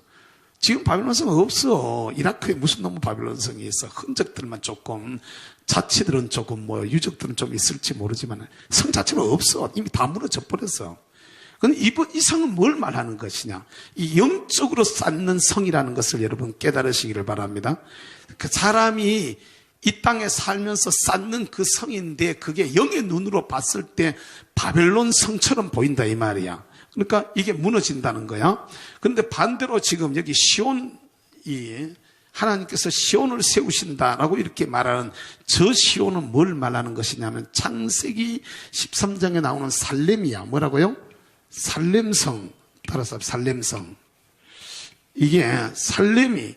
지금 바벨론 성 없어. 이라크에 무슨 놈의 바벨론 성이 있어. 흔적들만 조금, 자치들은 조금 유적들은 좀 있을지 모르지만 성 자체는 없어. 이미 다 무너져 버렸어. 그런데 이 성은 뭘 말하는 것이냐? 이 영적으로 쌓는 성이라는 것을 여러분 깨달으시기를 바랍니다. 그 사람이 이 땅에 살면서 쌓는 그 성인데 그게 영의 눈으로 봤을 때 바벨론 성처럼 보인다 이 말이야. 그러니까 이게 무너진다는 거야. 그런데 반대로 지금 여기 하나님께서 시온을 세우신다라고 이렇게 말하는 저 시온은 뭘 말하는 것이냐면 창세기 13장에 나오는 살렘이야. 뭐라고요? 살렘성. 따라서 살렘성. 이게 살렘이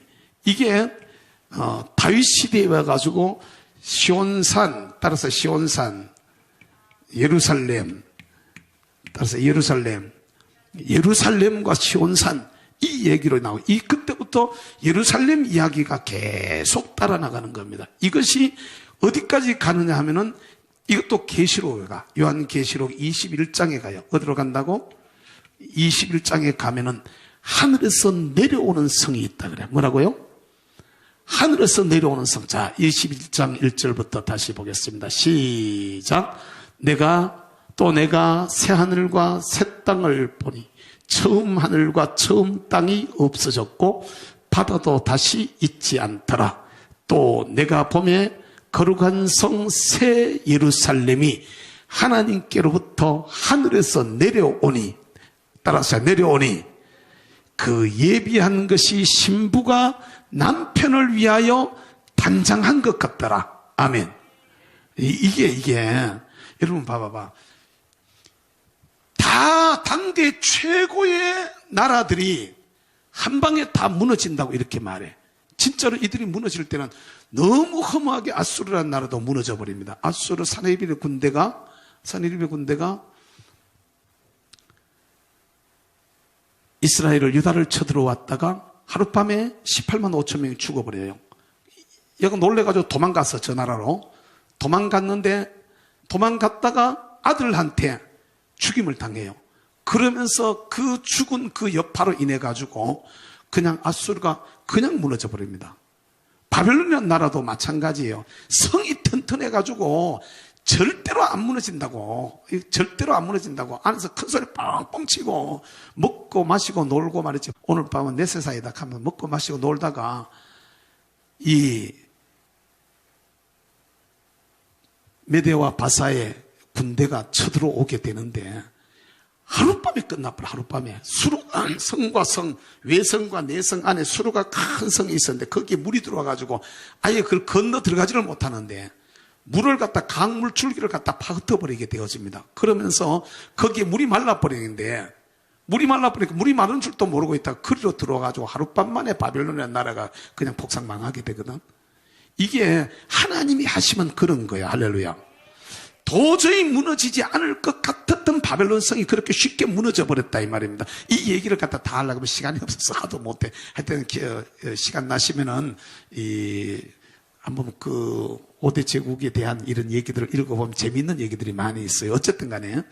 다윗 시대에 와가지고 시온산, 따라서 시온산, 예루살렘, 따라서 예루살렘과 시온산 이 얘기로 나오고 그때부터 예루살렘 이야기가 계속 따라 나가는 겁니다. 이것이 어디까지 가느냐 하면은 이것도 계시록에 가. 요한계시록 21장에 가요. 어디로 간다고? 21장에 가면은 하늘에서 내려오는 성이 있다 그래. 뭐라고요? 하늘에서 내려오는 성. 자, 21장 1절부터 다시 보겠습니다. 시작. 내가 새 하늘과 새 땅을 보니 처음 하늘과 처음 땅이 없어졌고 바다도 다시 잊지 않더라. 또 내가 보매 거룩한 성 새 예루살렘이 하나님께로부터 하늘에서 내려오니, 따라서 내려오니 그 예비한 것이 신부가 남편을 위하여 단장한 것 같더라. 아멘. 이게 여러분 봐봐봐. 다 당대 최고의 나라들이 한 방에 다 무너진다고 이렇게 말해. 진짜로 이들이 무너질 때는 너무 허무하게 아수르라는 나라도 무너져 버립니다. 아수르 사네립의 군대가 이스라엘을 유다를 쳐들어왔다가 하룻밤에 18만 5천 명이 죽어버려요. 얘가 놀래가지고 도망갔어. 저 나라로 도망갔다가 아들한테 죽임을 당해요. 그러면서 그 죽은 그 여파로 인해 가지고 그냥 아수르가 그냥 무너져 버립니다. 바벨론이라는 나라도 마찬가지예요. 성이 튼튼해 가지고 절대로 안 무너진다고. 안에서 큰 소리 뻥뻥 치고 먹고 마시고 놀고 말이지. 오늘 밤은 내 세상이다 하면 먹고 마시고 놀다가 이 메대와 바사의 군대가 쳐들어오게 되는데 하룻밤에 끝나버려. 하룻밤에 성과 성, 외성과 내성 안에 수로가 큰 성이 있었는데 거기에 물이 들어와가지고 아예 그걸 건너 들어가지를 못하는데 물을 갖다 강물 줄기를 갖다 파흩어버리게 되어집니다. 그러면서 거기에 물이 말라버리는데 물이 마른 줄도 모르고 있다가 그리로 들어와가지고 하룻밤 만에 바벨론이라는 나라가 그냥 폭삭망하게 되거든. 이게 하나님이 하시면 그런 거야. 할렐루야. 도저히 무너지지 않을 것 같았던 바벨론 성이 그렇게 쉽게 무너져 버렸다 이 말입니다. 이 얘기를 갖다 다 하려고 하면 시간이 없어서 하도 못해. 하여튼 시간 나시면은 한번 그 5대 제국에 대한 이런 얘기들을 읽어보면 재미있는 얘기들이 많이 있어요. 어쨌든 간에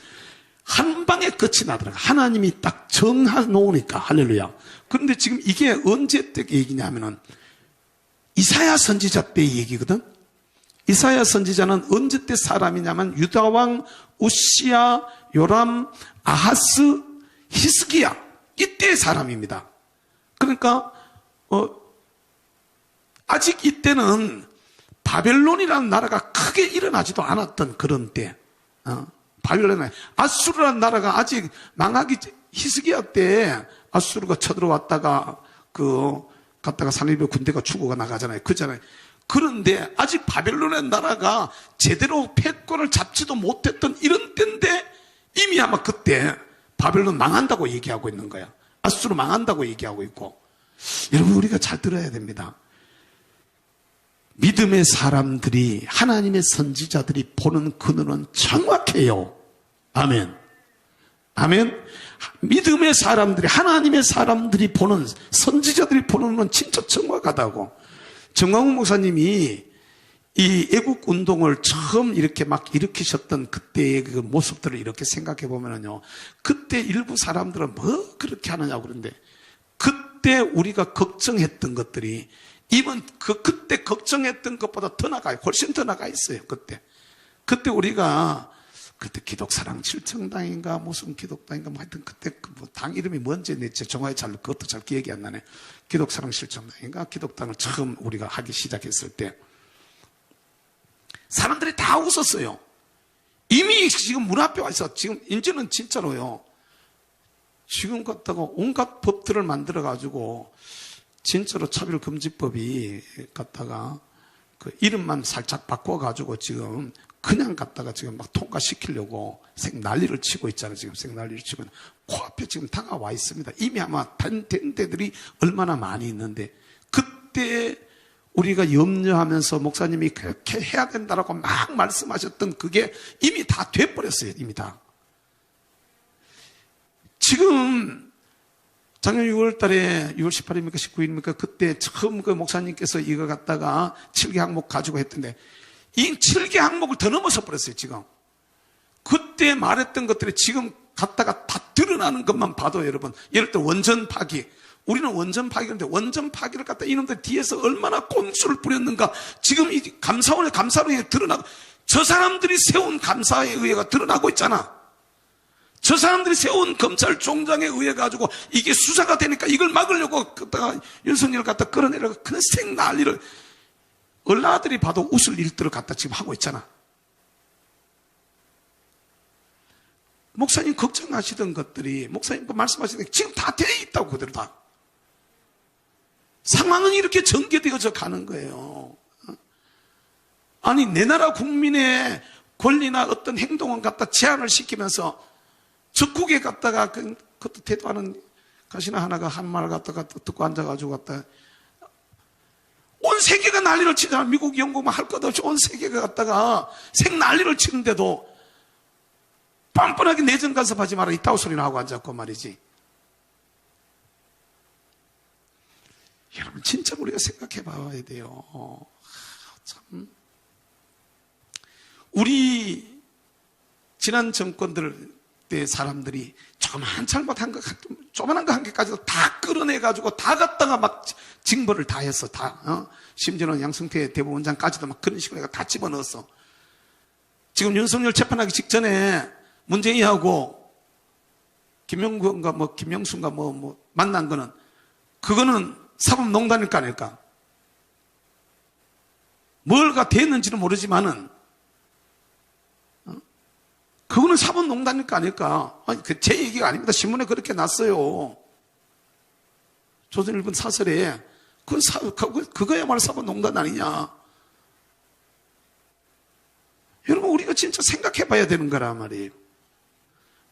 한 방에 끝이 나더라고요. 하나님이 딱 정해 놓으니까. 할렐루야. 그런데 지금 이게 언제 때 얘기냐면은 이사야 선지자 때의 얘기거든. 이사야 선지자는 언제 때 사람이냐면 유다왕 우시야, 요람, 아하스, 히스기야 이때의 사람입니다. 그러니까 아직 이때는 바벨론이라는 나라가 크게 일어나지도 않았던 그런 때. 바벨론, 아수르라는 나라가 아직 망하기, 히스기야 때 아수르가 쳐들어왔다가 갔다가 사네립의 군대가 죽어가 나가잖아요. 그잖아요. 그런데 아직 바벨론의 나라가 제대로 패권을 잡지도 못했던 이런 때인데 이미 아마 그때 바벨론 망한다고 얘기하고 있는 거야. 아수르 망한다고 얘기하고 있고. 여러분 우리가 잘 들어야 됩니다. 믿음의 사람들이, 하나님의 선지자들이 보는 그 눈은 정확해요. 아멘. 아멘. 믿음의 사람들이, 하나님의 사람들이 보는, 선지자들이 보는 눈은 진짜 정확하다고. 정광훈 목사님이 이 애국 운동을 처음 이렇게 막 일으키셨던 그때의 그 모습들을 이렇게 생각해 보면은요, 그때 일부 사람들은 뭐 그렇게 하느냐고 그러는데, 그때 우리가 걱정했던 것들이 이번 그때 걱정했던 것보다 더 나가요. 훨씬 더 나가 있어요. 그때 우리가 그때 기독사랑 칠청당인가 무슨 기독당인가 뭐 하여튼 그때 뭐 당 이름이 뭔지 정확히 그것도 잘 기억이 안 나네. 기독사랑 칠청당인가 기독당을 처음 우리가 하기 시작했을 때 사람들이 다 웃었어요. 이미 지금 문 앞에 와 있어. 지금 이제는 진짜로요. 지금 갖다가 온갖 법들을 만들어 가지고 진짜로 차별금지법이 갖다가 그 이름만 살짝 바꿔가지고 지금 그냥 갖다가 지금 막 통과시키려고 난리를 치고 있잖아요. 지금 난리를 치고 코앞에 지금 다가와 있습니다. 이미 아마 된 데들이 얼마나 많이 있는데 그때 우리가 염려하면서 목사님이 그렇게 해야 된다라고 막 말씀하셨던 그게 이미 다 돼버렸어요. 이미 다. 지금 작년 6월 달에 6월 18일입니까 19일입니까 그때 처음 그 목사님께서 이거 갖다가 7개 항목 가지고 했던데 이 7개 항목을 더 넘어서 버렸어요. 지금 그때 말했던 것들이 지금 갖다가 다 드러나는 것만 봐도 여러분, 예를 들어 원전 파기, 우리는 원전 파기인데 원전 파기를 갖다 이놈들 뒤에서 얼마나 꼼수를 부렸는가 지금 이 감사원의 감사로 드러나고 저 사람들이 세운 감사의 의회가 드러나고 있잖아. 저 사람들이 세운 검찰총장에 의해 가지고 이게 수사가 되니까 이걸 막으려고 그다가 윤석열을 갖다 끌어내려고 그런 생난리를 얼라들이 봐도 웃을 일들을 갖다 지금 하고 있잖아. 목사님 걱정하시던 것들이, 목사님 말씀하시던 게 지금 다 돼 있다고 그대로 다. 상황은 이렇게 전개되어져 가는 거예요. 아니, 내 나라 국민의 권리나 어떤 행동을 갖다 제한을 시키면서 적국에 갔다가 그것도 대도하는 가시나 하나가 한 말을 갖다가 듣고 앉아가지고 갔다 온 세계가 난리를 치잖아. 미국, 영국만 할 것 없이 온 세계가 갔다가 생난리를 치는데도 뻔뻔하게 내전 간섭하지 마라 이따구 소리나 하고 앉았고 말이지. 여러분 진짜 우리가 생각해 봐야 돼요. 참 우리 지난 정권들 때 사람들이 조그만 잘못한 거, 조그만한 거 한 개까지도 다 끌어내가지고 다 갖다가 막 징벌을 다 했어. 다. 심지어는 양승태 대법원장까지도 막 그런 식으로 다 집어넣었어. 지금 윤석열 재판하기 직전에 문재인하고 김영구인가 김영수인가 만난 거는 그거는 사법농단일 거 아닐까? 뭘가 됐는지는 모르지만은 그거는 사법농단일 거 아닐까? 아니, 제 얘기가 아닙니다. 신문에 그렇게 났어요. 조선일보 사설에. 그거야말로 사법농단 아니냐. 여러분, 우리가 진짜 생각해 봐야 되는 거란 말이에요.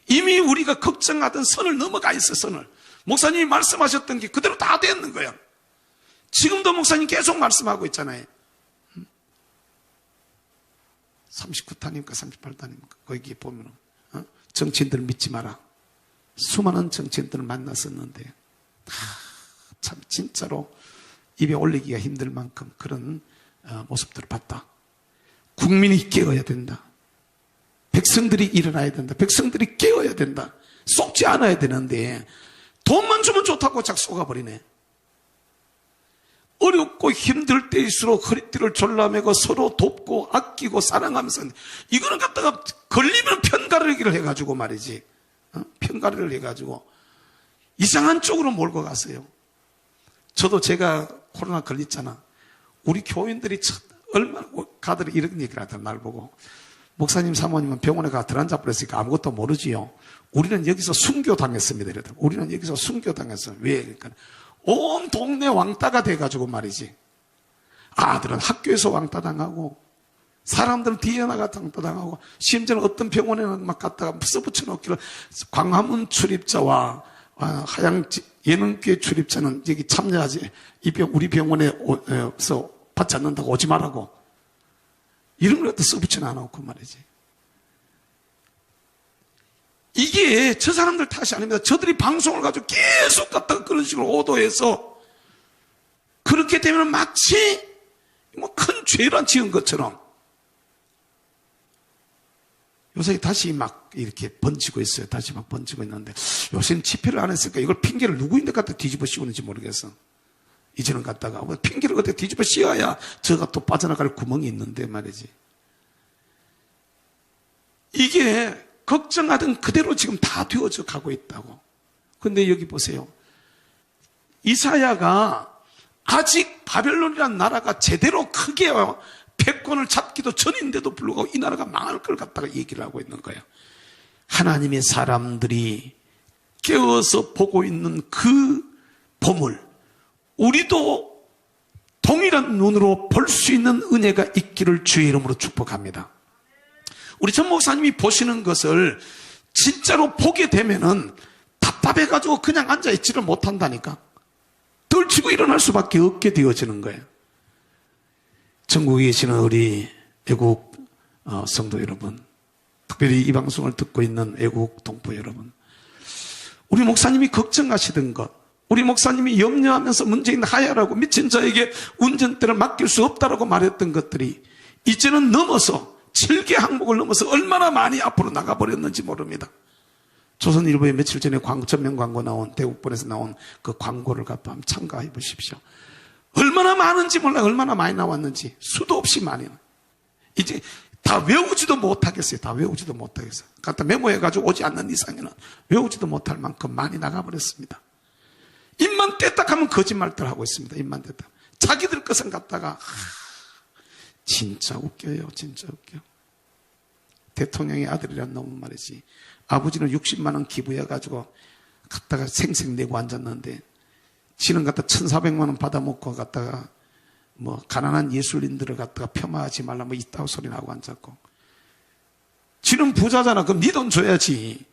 이미 우리가 걱정하던 선을 넘어가 있어, 선을. 목사님이 말씀하셨던 게 그대로 다 됐는 거야. 지금도 목사님 계속 말씀하고 있잖아요. 39탄입니까 38탄입니까 거기 보면 정치인들 믿지 마라. 수많은 정치인들을 만났었는데 참 진짜로 입에 올리기가 힘들 만큼 그런 모습들을 봤다. 국민이 깨어야 된다. 백성들이 일어나야 된다. 백성들이 깨어야 된다. 속지 않아야 되는데 돈만 주면 좋다고 자꾸 속아버리네. 어렵고 힘들 때일수록 허리띠를 졸라매고 서로 돕고 아끼고 사랑하면서 이거는 갖다가 걸리면 편가르기를 해가지고 말이지. 편가르기를 해가지고 이상한 쪽으로 몰고 갔어요. 저도 제가 코로나 걸렸잖아. 우리 교인들이 얼마나 가들이 이런 얘기를 하더라. 날 보고 목사님 사모님은 병원에 가 들어앉아 버렸으니까 아무것도 모르지요. 우리는 여기서 순교당했습니다. 이러더라고. 우리는 여기서 순교당했어. 왜? 그러니까 온 동네 왕따가 돼가지고 말이지. 아들은 학교에서 왕따당하고 사람들은 뒤에 나가 왕따당하고 심지어는 어떤 병원에는 막 갔다가 써붙여 놓기를 광화문 출입자와 하양 예능교회 출입자는 여기 참여하지 우리 병원에서 받지 않는다고 오지 말라고 이런 걸 갖다 써붙여 놔놓고 말이지. 이게 저 사람들 탓이 아닙니다. 저들이 방송을 가지고 계속 갖다가 그런 식으로 오도해서 그렇게 되면 마치 큰 죄란 지은 것처럼 요새 다시 막 이렇게 번지고 있어요. 다시 막 번지고 있는데 요새는 집회를 안 했으니까 이걸 핑계를 누구인데 갖다 뒤집어 씌우는지 모르겠어. 이제는 갖다가 핑계를 갖다 뒤집어 씌워야 저가 또 빠져나갈 구멍이 있는데 말이지. 이게 걱정하던 그대로 지금 다 되어져 가고 있다고. 근데 여기 보세요. 이사야가 아직 바벨론이라는 나라가 제대로 크게 패권을 잡기도 전인데도 불구하고 이 나라가 망할 걸 갖다가 얘기를 하고 있는 거예요. 하나님의 사람들이 깨어서 보고 있는 그 보물, 우리도 동일한 눈으로 볼 수 있는 은혜가 있기를 주의 이름으로 축복합니다. 우리 전 목사님이 보시는 것을 진짜로 보게 되면은 답답해가지고 그냥 앉아있지를 못한다니까. 떨치고 일어날 수밖에 없게 되어지는 거예요. 전국에 계시는 우리 애국 성도 여러분, 특별히 이 방송을 듣고 있는 애국 동포 여러분, 우리 목사님이 걱정하시던 것, 우리 목사님이 염려하면서 문재인 하야라고 미친 자에게 운전대를 맡길 수 없다라고 말했던 것들이 이제는 넘어서 7개 항목을 넘어서 얼마나 많이 앞으로 나가버렸는지 모릅니다. 조선일보에 며칠 전에 전면 광고 나온, 대국본에서 나온 그 광고를 갖고 한번 참가해 보십시오. 얼마나 많은지 몰라. 얼마나 많이 나왔는지. 수도 없이 많이. 이제 다 외우지도 못하겠어요. 다 외우지도 못하겠어요. 갖다 메모해가지고 오지 않는 이상에는 외우지도 못할 만큼 많이 나가버렸습니다. 입만 뗐다 하면 거짓말들 하고 있습니다. 입만 뗐다. 자기들 것은 갖다가 진짜 웃겨요. 진짜 웃겨. 대통령의 아들이란 놈은 말이지. 아버지는 60만 원 기부해가지고 갖다가 생생 내고 앉았는데 지는 갖다 1,400만 원 받아먹고 갖다가 뭐 가난한 예술인들을 갖다가 폄하하지 말라 뭐 이따위 소리 나고 앉았고. 지는 부자잖아. 그럼 네 돈 줘야지.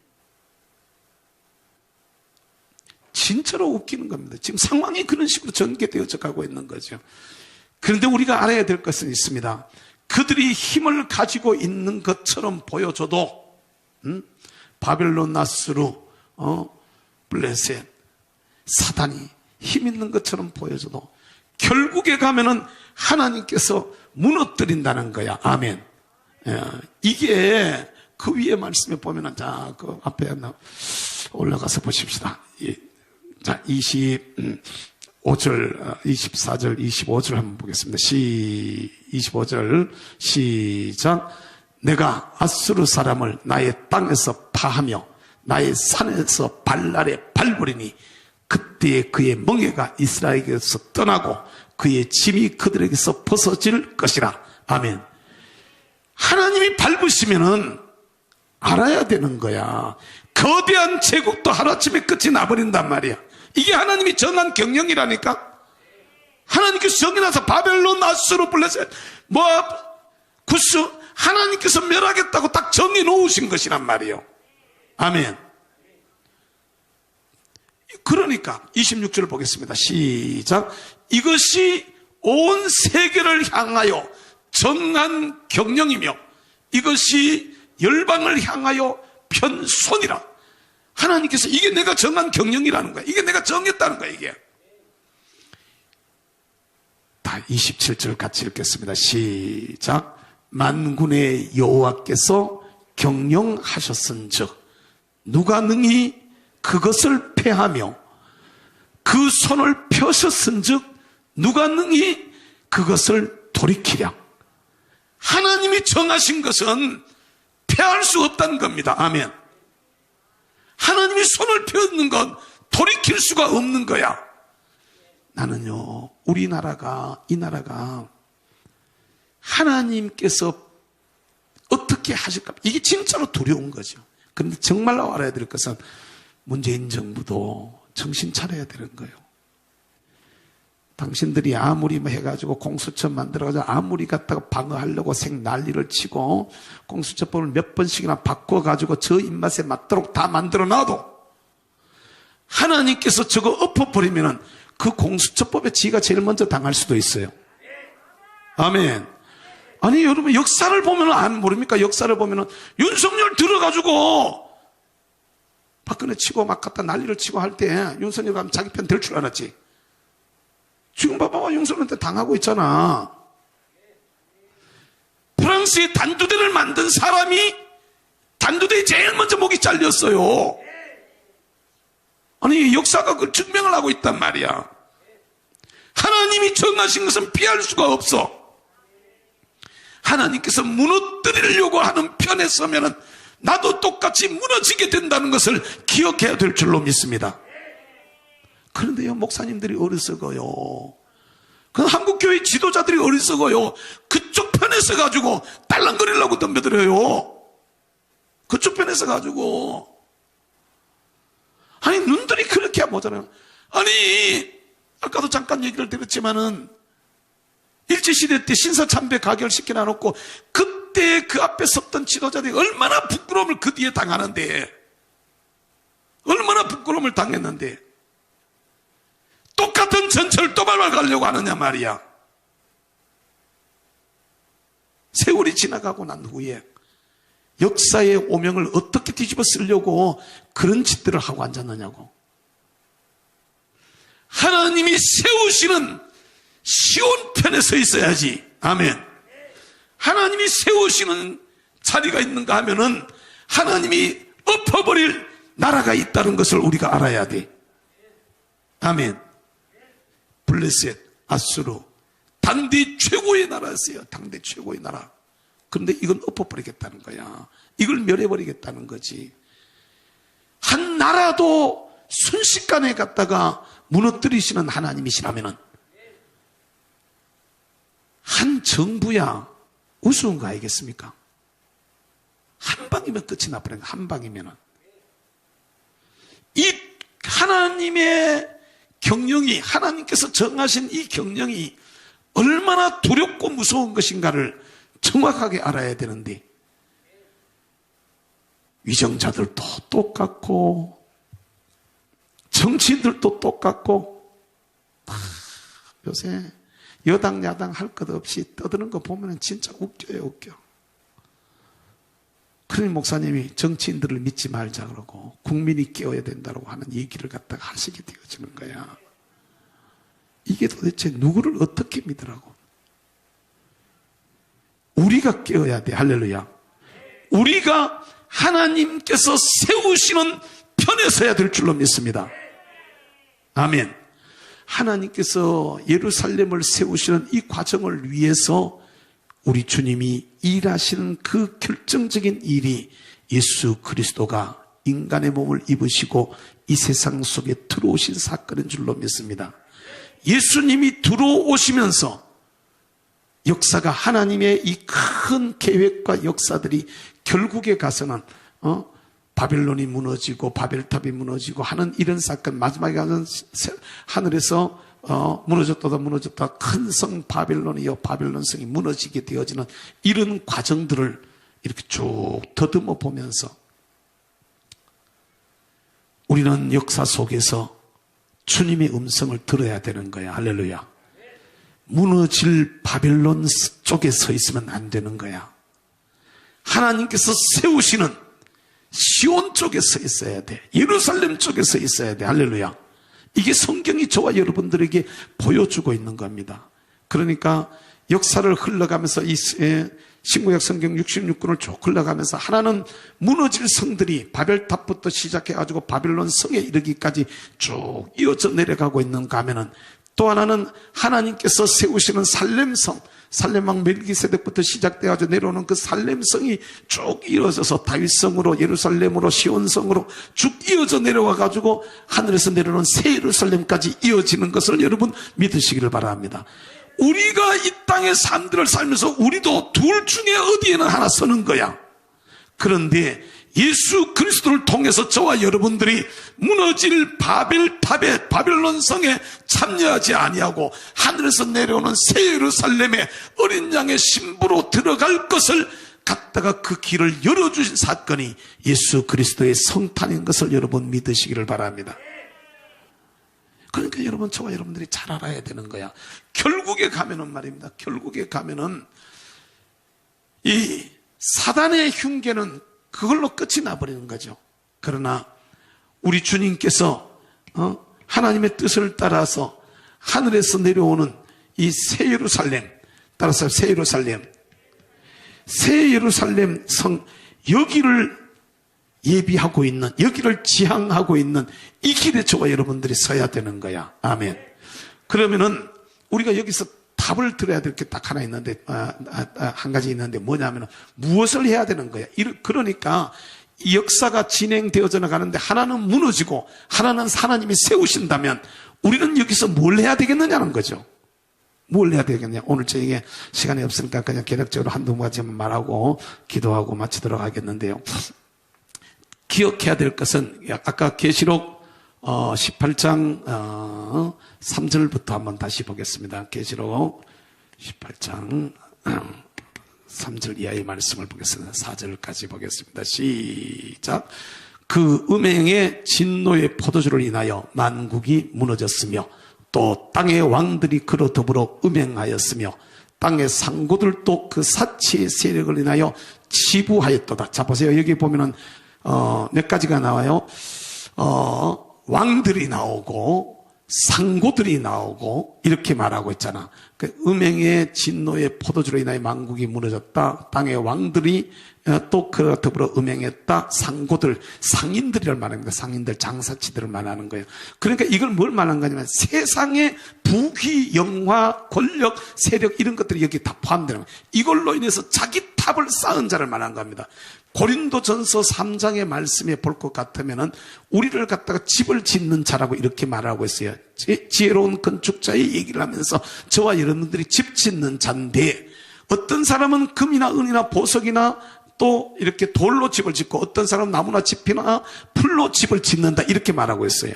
진짜로 웃기는 겁니다. 지금 상황이 그런 식으로 전개되어져 가고 있는 거죠. 그런데 우리가 알아야 될 것은 있습니다. 그들이 힘을 가지고 있는 것처럼 보여줘도 바벨론, 나스루, 블레셋, 사단이 힘 있는 것처럼 보여줘도 결국에 가면은 하나님께서 무너뜨린다는 거야. 아멘. 이게 그 위에 말씀에 보면은, 자, 그 앞에 올라가서 보십시다. 자, 25절, 24절, 25절 한번 보겠습니다. 25절, 시작. 내가 아수르 사람을 나의 땅에서 파하며 나의 산에서 발날에 밟으리니 그때에 그의 멍에가 이스라엘에게서 떠나고 그의 짐이 그들에게서 벗어질 것이라. 아멘. 하나님이 밟으시면은 알아야 되는 거야. 거대한 제국도 하루아침에 끝이 나버린단 말이야. 이게 하나님이 정한 경영이라니까. 하나님께서 정해놔서 바벨론, 아수르, 블레셋, 모압, 구스 하나님께서 멸하겠다고 딱 정해놓으신 것이란 말이에요. 아멘. 그러니까 26절 보겠습니다. 시작. 이것이 온 세계를 향하여 정한 경영이며 이것이 열방을 향하여 편손이라. 하나님께서 이게 내가 정한 경영이라는 거야. 이게 내가 정했다는 거야. 이게 다 27절 같이 읽겠습니다. 시작. 만군의 여호와께서 경영하셨은즉 누가 능히 그것을 패하며 그 손을 펴셨은즉 누가 능히 그것을 돌이키랴. 하나님이 정하신 것은 패할 수 없다는 겁니다. 아멘. 하나님이 손을 펴는 건 돌이킬 수가 없는 거야. 나는요, 우리나라가, 이 나라가 하나님께서 어떻게 하실까? 이게 진짜로 두려운 거죠. 그런데 정말로 알아야 될 것은 문재인 정부도 정신 차려야 되는 거예요. 당신들이 아무리 뭐 해가지고 공수처 만들어가지고 아무리 갖다가 방어하려고 생 난리를 치고 공수처법을 몇 번씩이나 바꿔가지고 저 입맛에 맞도록 다 만들어 놔도 하나님께서 저거 엎어버리면은 그 공수처법에 지가 제일 먼저 당할 수도 있어요. 아멘. 아니 여러분 역사를 보면은 안 모릅니까? 역사를 보면은 윤석열 들어가지고 박근혜 치고 막 갖다 난리를 치고 할 때 윤석열 가면 자기 편 될 줄 알았지. 지금 봐봐 윤석열한테 당하고 있잖아. 프랑스의 단두대를 만든 사람이 단두대에 제일 먼저 목이 잘렸어요. 아니 역사가 그 증명을 하고 있단 말이야. 하나님이 정하신 것은 피할 수가 없어. 하나님께서 무너뜨리려고 하는 편에 서면은 나도 똑같이 무너지게 된다는 것을 기억해야 될 줄로 믿습니다. 그런데요, 목사님들이 어리석어요. 그 한국교회 지도자들이 어리석어요. 그쪽 편에 서가지고 딸랑거리려고 덤벼들어요. 그쪽 편에 서가지고. 아니, 눈들이 그렇게 모자라요. 아니, 아까도 잠깐 얘기를 드렸지만은, 일제시대 때 신사참배 가결시켜 놔놓고, 그때 그 앞에 섰던 지도자들이 얼마나 부끄러움을 그 뒤에 당하는데, 얼마나 부끄러움을 당했는데, 똑같은 전철 또 밟아가려고 하느냐 말이야. 세월이 지나가고 난 후에 역사의 오명을 어떻게 뒤집어 쓰려고 그런 짓들을 하고 앉았느냐고. 하나님이 세우시는 쉬운 편에 서 있어야지. 아멘. 하나님이 세우시는 자리가 있는가 하면은 하나님이 엎어버릴 나라가 있다는 것을 우리가 알아야 돼. 아멘. 블레셋, 아수르, 당대 최고의 나라였어요. 당대 최고의 나라. 그런데 이건 엎어버리겠다는 거야. 이걸 멸해버리겠다는 거지. 한 나라도 순식간에 갖다가 무너뜨리시는 하나님이시라면은 한 정부야 우스운 거 아니겠습니까? 한 방이면 끝이 나버린 거야. 한 방이면은. 이 하나님의 경영이, 하나님께서 정하신 이 경영이 얼마나 두렵고 무서운 것인가를 정확하게 알아야 되는데, 위정자들도 똑같고 정치인들도 똑같고 요새 여당 야당 할 것 없이 떠드는 거 보면 진짜 웃겨요. 웃겨. 그러니 목사님이 정치인들을 믿지 말자 그러고 국민이 깨어야 된다고 하는 얘기를 갖다가 하시게 되어지는 거야. 이게 도대체 누구를 어떻게 믿으라고? 우리가 깨어야 돼. 할렐루야. 우리가 하나님께서 세우시는 편에 서야 될 줄로 믿습니다. 아멘. 하나님께서 예루살렘을 세우시는 이 과정을 위해서 우리 주님이 일하시는 그 결정적인 일이 예수 그리스도가 인간의 몸을 입으시고 이 세상 속에 들어오신 사건인 줄로 믿습니다. 예수님이 들어오시면서 역사가, 하나님의 이 큰 계획과 역사들이 결국에 가서는 바벨론이 무너지고 바벨탑이 무너지고 하는 이런 사건, 마지막에 가서는 하늘에서 무너졌다 큰 성 바벨론이요 바벨론 성이 무너지게 되어지는 이런 과정들을 이렇게 쭉 더듬어 보면서 우리는 역사 속에서 주님의 음성을 들어야 되는 거야. 할렐루야. 무너질 바벨론 쪽에 서 있으면 안 되는 거야. 하나님께서 세우시는 시온 쪽에 서 있어야 돼. 예루살렘 쪽에 서 있어야 돼. 할렐루야. 이게 성경이 저와 여러분들에게 보여주고 있는 겁니다. 그러니까 역사를 흘러가면서 이 신구약 성경 66권을 쭉 흘러가면서 하나는 무너질 성들이 바벨탑부터 시작해가지고 바벨론 성에 이르기까지 쭉 이어져 내려가고 있는가 하면은, 또 하나는 하나님께서 세우시는 살렘성, 살렘왕 멜기세덱부터 시작돼가지고 내려오는 그 살렘성이 쭉 이어져서 다윗성으로, 예루살렘으로, 시온성으로 쭉 이어져 내려와가지고 하늘에서 내려오는 새 예루살렘까지 이어지는 것을 여러분 믿으시기를 바랍니다. 우리가 이 땅의 삶들을 살면서 우리도 둘 중에 어디에는 하나 서는 거야. 그런데 예수 그리스도를 통해서 저와 여러분들이 무너질 바벨탑의 바벨론 성에 참여하지 아니하고 하늘에서 내려오는 새 예루살렘의 어린 양의 신부로 들어갈 것을 갖다가 그 길을 열어주신 사건이 예수 그리스도의 성탄인 것을 여러분 믿으시기를 바랍니다. 그러니까 여러분, 저와 여러분들이 잘 알아야 되는 거야. 결국에 가면은 말입니다. 결국에 가면은 이 사단의 흉계는 그걸로 끝이 나버리는 거죠. 그러나 우리 주님께서 하나님의 뜻을 따라서 하늘에서 내려오는 이 새 예루살렘, 따라서 새 예루살렘 성, 여기를 예비하고 있는, 여기를 지향하고 있는 이 길에 저와 여러분들이 서야 되는 거야. 아멘. 그러면은 우리가 여기서 답을 들어야 될 게 딱 하나 있는데, 한 가지 있는데 뭐냐면은 무엇을 해야 되는 거야. 그러니까 이 역사가 진행되어져 나가는데 하나는 무너지고 하나는 하나님이 세우신다면 우리는 여기서 뭘 해야 되겠느냐는 거죠. 뭘 해야 되겠냐. 오늘 저에게 시간이 없으니까 그냥 개략적으로 한두 가지만 말하고 기도하고 마치도록 하겠는데요. 기억해야 될 것은 아까 계시록 18장 3절부터 한번 다시 보겠습니다. 계시록 18장 3절 이하의 말씀을 보겠습니다. 4절까지 보겠습니다. 시작. 그 음행의 진노의 포도주를 인하여 만국이 무너졌으며 또 땅의 왕들이 그로 더불어 음행하였으며 땅의 상고들도 그 사치의 세력을 인하여 치부하였도다. 자, 보세요. 여기 보면은 몇 가지가 나와요. 왕들이 나오고 상고들이 나오고 이렇게 말하고 있잖아. 그 음행의 진노의 포도주로 인하여 만국이 무너졌다. 땅의 왕들이 또 그와 더불어 음행했다. 상고들, 상인들이란 말입니다. 상인들, 장사치들을 말하는 거예요. 그러니까 이걸 뭘 말하는 거냐면 세상의 부귀, 영화, 권력, 세력 이런 것들이 여기 다 포함되는 거예요. 이걸로 인해서 자기 탑을 쌓은 자를 말한 겁니다. 고린도전서 3장의 말씀에 볼 것 같으면은 우리를 갖다가 집을 짓는 자라고 이렇게 말하고 있어요. 지혜로운 건축자의 얘기를 하면서 저와 여러분들이 집 짓는 자인데, 어떤 사람은 금이나 은이나 보석이나 또 이렇게 돌로 집을 짓고, 어떤 사람은 나무나 짚이나 풀로 집을 짓는다, 이렇게 말하고 있어요.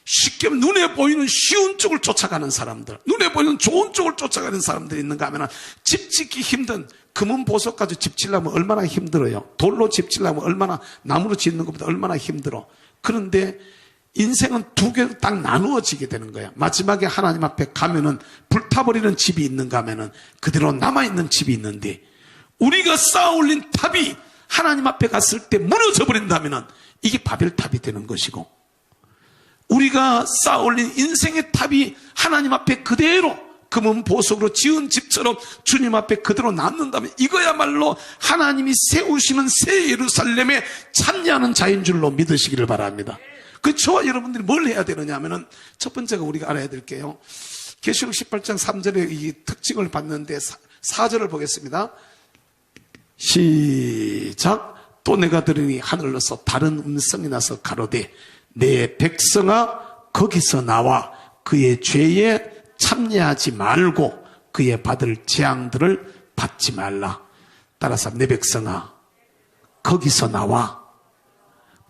쉽게 눈에 보이는 쉬운 쪽을 쫓아가는 사람들, 눈에 보이는 좋은 쪽을 쫓아가는 사람들이 있는가 하면, 집 짓기 힘든 금은 보석 가지고 집 짓려면 얼마나 힘들어요. 돌로 집 짓려면 얼마나, 나무로 짓는 것보다 얼마나 힘들어. 그런데 인생은 두 개로 딱 나누어지게 되는 거야. 마지막에 하나님 앞에 가면은 불타버리는 집이 있는가 하면은 그대로 남아있는 집이 있는데, 우리가 쌓아 올린 탑이 하나님 앞에 갔을 때 무너져 버린다면은 이게 바벨탑이 되는 것이고, 우리가 쌓아 올린 인생의 탑이 하나님 앞에 그대로 금은 보석으로 지은 집처럼 주님 앞에 그대로 남는다면 이거야말로 하나님이 세우시는 새 예루살렘에 참여하는 자인 줄로 믿으시기를 바랍니다. 그 저와 여러분들이 뭘 해야 되느냐 하면은, 첫 번째가 우리가 알아야 될 게요, 계시록 18장 3절의 이 특징을 봤는데 4절을 보겠습니다. 시작. 또 내가 들으니 하늘로서 다른 음성이 나서 가로되 내 백성아 거기서 나와 그의 죄에 참여하지 말고 그의 받을 재앙들을 받지 말라. 따라서 내 백성아 거기서 나와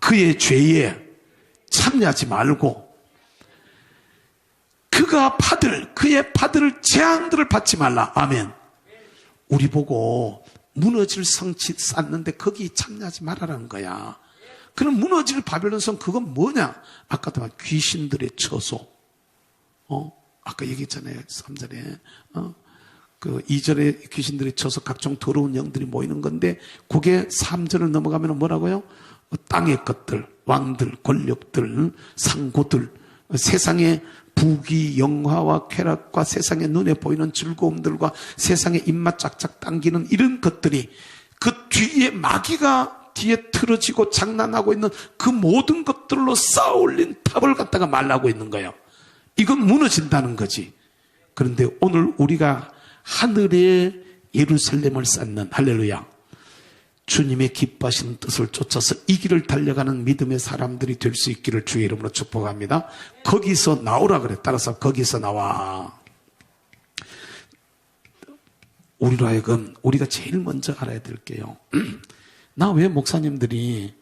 그의 죄에 참여하지 말고 그의 받을 재앙들을 받지 말라. 아멘. 우리 보고 무너질 성치 쌓는데 거기 참여하지 말라는 거야. 그럼 무너질 바벨론성, 그건 뭐냐? 아까도 말 귀신들의 처소. 아까 얘기했잖아요. 3절에. 그 2절에 귀신들의 처소, 각종 더러운 영들이 모이는 건데, 그게 3절을 넘어가면 뭐라고요? 땅의 것들, 왕들, 권력들, 상고들, 세상의 부귀, 영화와 쾌락과 세상의 눈에 보이는 즐거움들과 세상의 입맛 짝짝 당기는 이런 것들이 그 뒤에 마귀가 뒤에 틀어지고 장난하고 있는 그 모든 것들로 쌓아 올린 탑을 갖다가 말라고 있는 거예요. 이건 무너진다는 거지. 그런데 오늘 우리가 하늘의 예루살렘을 쌓는, 할렐루야, 주님의 기뻐하시는 뜻을 쫓아서 이 길을 달려가는 믿음의 사람들이 될 수 있기를 주의 이름으로 축복합니다. 거기서 나오라 그래. 따라서 거기서 나와. 우리로 하여금 우리가 제일 먼저 알아야 될 게요, 나 왜 목사님들이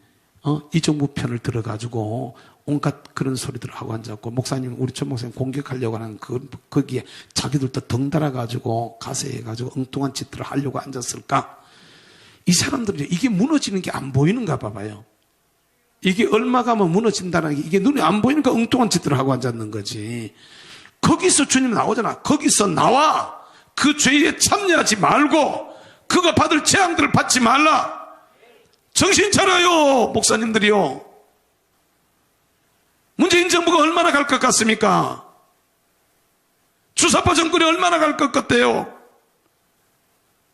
이종부 편을 들어가지고 온갖 그런 소리들을 하고 앉았고, 목사님, 우리 전 목사님 공격하려고 하는 거기에 자기들도 덩달아가지고 가세해가지고 엉뚱한 짓들을 하려고 앉았을까? 이 사람들은 이게 무너지는 게 안 보이는가 봐봐요. 이게 얼마 가면 무너진다는 게 이게 눈에 안 보이니까 엉뚱한 짓들을 하고 앉았는 거지. 거기서 주님 나오잖아. 거기서 나와. 그 죄에 참여하지 말고 그가 받을 재앙들을 받지 말라. 정신 차려요, 목사님들이요. 문재인 정부가 얼마나 갈 것 같습니까? 주사파 정권이 얼마나 갈 것 같아요?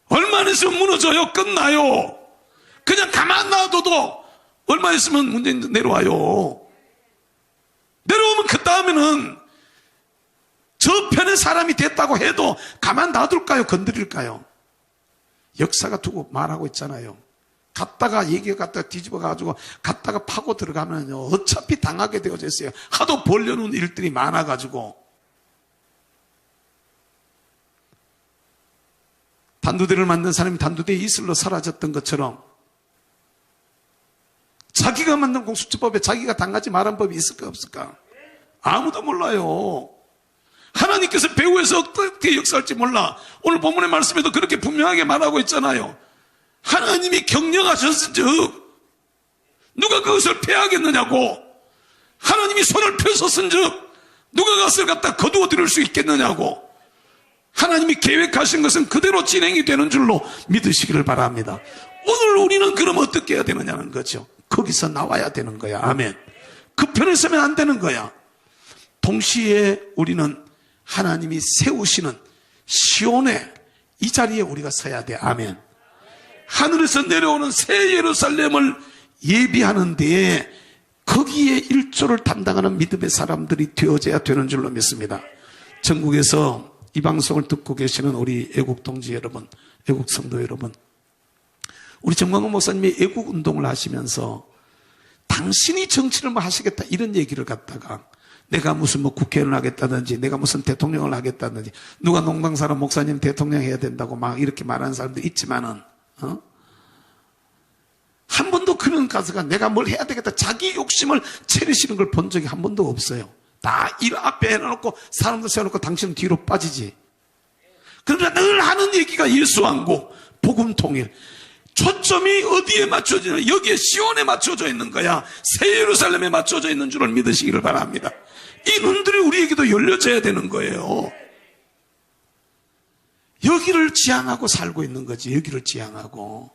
얼마 있으면 무너져요? 끝나요? 그냥 가만 놔둬도 얼마 있으면 문재인 내려와요. 내려오면 그 다음에는 저 편의 사람이 됐다고 해도 가만 놔둘까요? 건드릴까요? 역사가 두고 말하고 있잖아요. 갔다가 얘기가 갔다가 뒤집어가지고 갔다가 파고 들어가면요 어차피 당하게 되어져 있어요. 하도 벌려놓은 일들이 많아가지고. 단두대를 만든 사람이 단두대에 이슬로 사라졌던 것처럼 자기가 만든 공수처법에 자기가 당하지 말한 법이 있을까 없을까? 아무도 몰라요. 하나님께서 배후에서 어떻게 역사할지 몰라. 오늘 본문의 말씀에도 그렇게 분명하게 말하고 있잖아요. 하나님이 경영하셨은즉 누가 그것을 패하겠느냐고. 하나님이 손을 펴섰은즉 누가 그것을 갖다 거두어 들을 수 있겠느냐고. 하나님이 계획하신 것은 그대로 진행이 되는 줄로 믿으시기를 바랍니다. 오늘 우리는 그럼 어떻게 해야 되느냐는 거죠. 거기서 나와야 되는 거야. 아멘. 그 편에 서면 안 되는 거야. 동시에 우리는 하나님이 세우시는 시온의 이 자리에 우리가 서야 돼. 아멘. 하늘에서 내려오는 새 예루살렘을 예비하는 데에 거기에 일조를 담당하는 믿음의 사람들이 되어져야 되는 줄로 믿습니다. 전국에서 이 방송을 듣고 계시는 우리 애국 동지 여러분, 애국 성도 여러분, 우리 정광훈 목사님이 애국 운동을 하시면서 당신이 정치를 뭐 하시겠다 이런 얘기를 갖다가 내가 무슨 뭐 국회의원을 하겠다든지 내가 무슨 대통령을 하겠다든지 누가 농당사람 목사님 대통령 해야 된다고 막 이렇게 말하는 사람도 있지만은 한 번도 그런 가수가 내가 뭘 해야 되겠다 자기 욕심을 채리시는 걸 본 적이 한 번도 없어요. 다 일 앞에 해놓고 사람들 세워놓고 당신은 뒤로 빠지지. 그러나 늘 하는 얘기가 예수왕국 복음 통일. 초점이 어디에 맞춰지냐? 여기에 시온에 맞춰져 있는 거야. 새 예루살렘에 맞춰져 있는 줄을 믿으시기를 바랍니다. 이 눈들이 우리에게도 열려져야 되는 거예요. 여기를 지향하고 살고 있는 거지. 여기를 지향하고.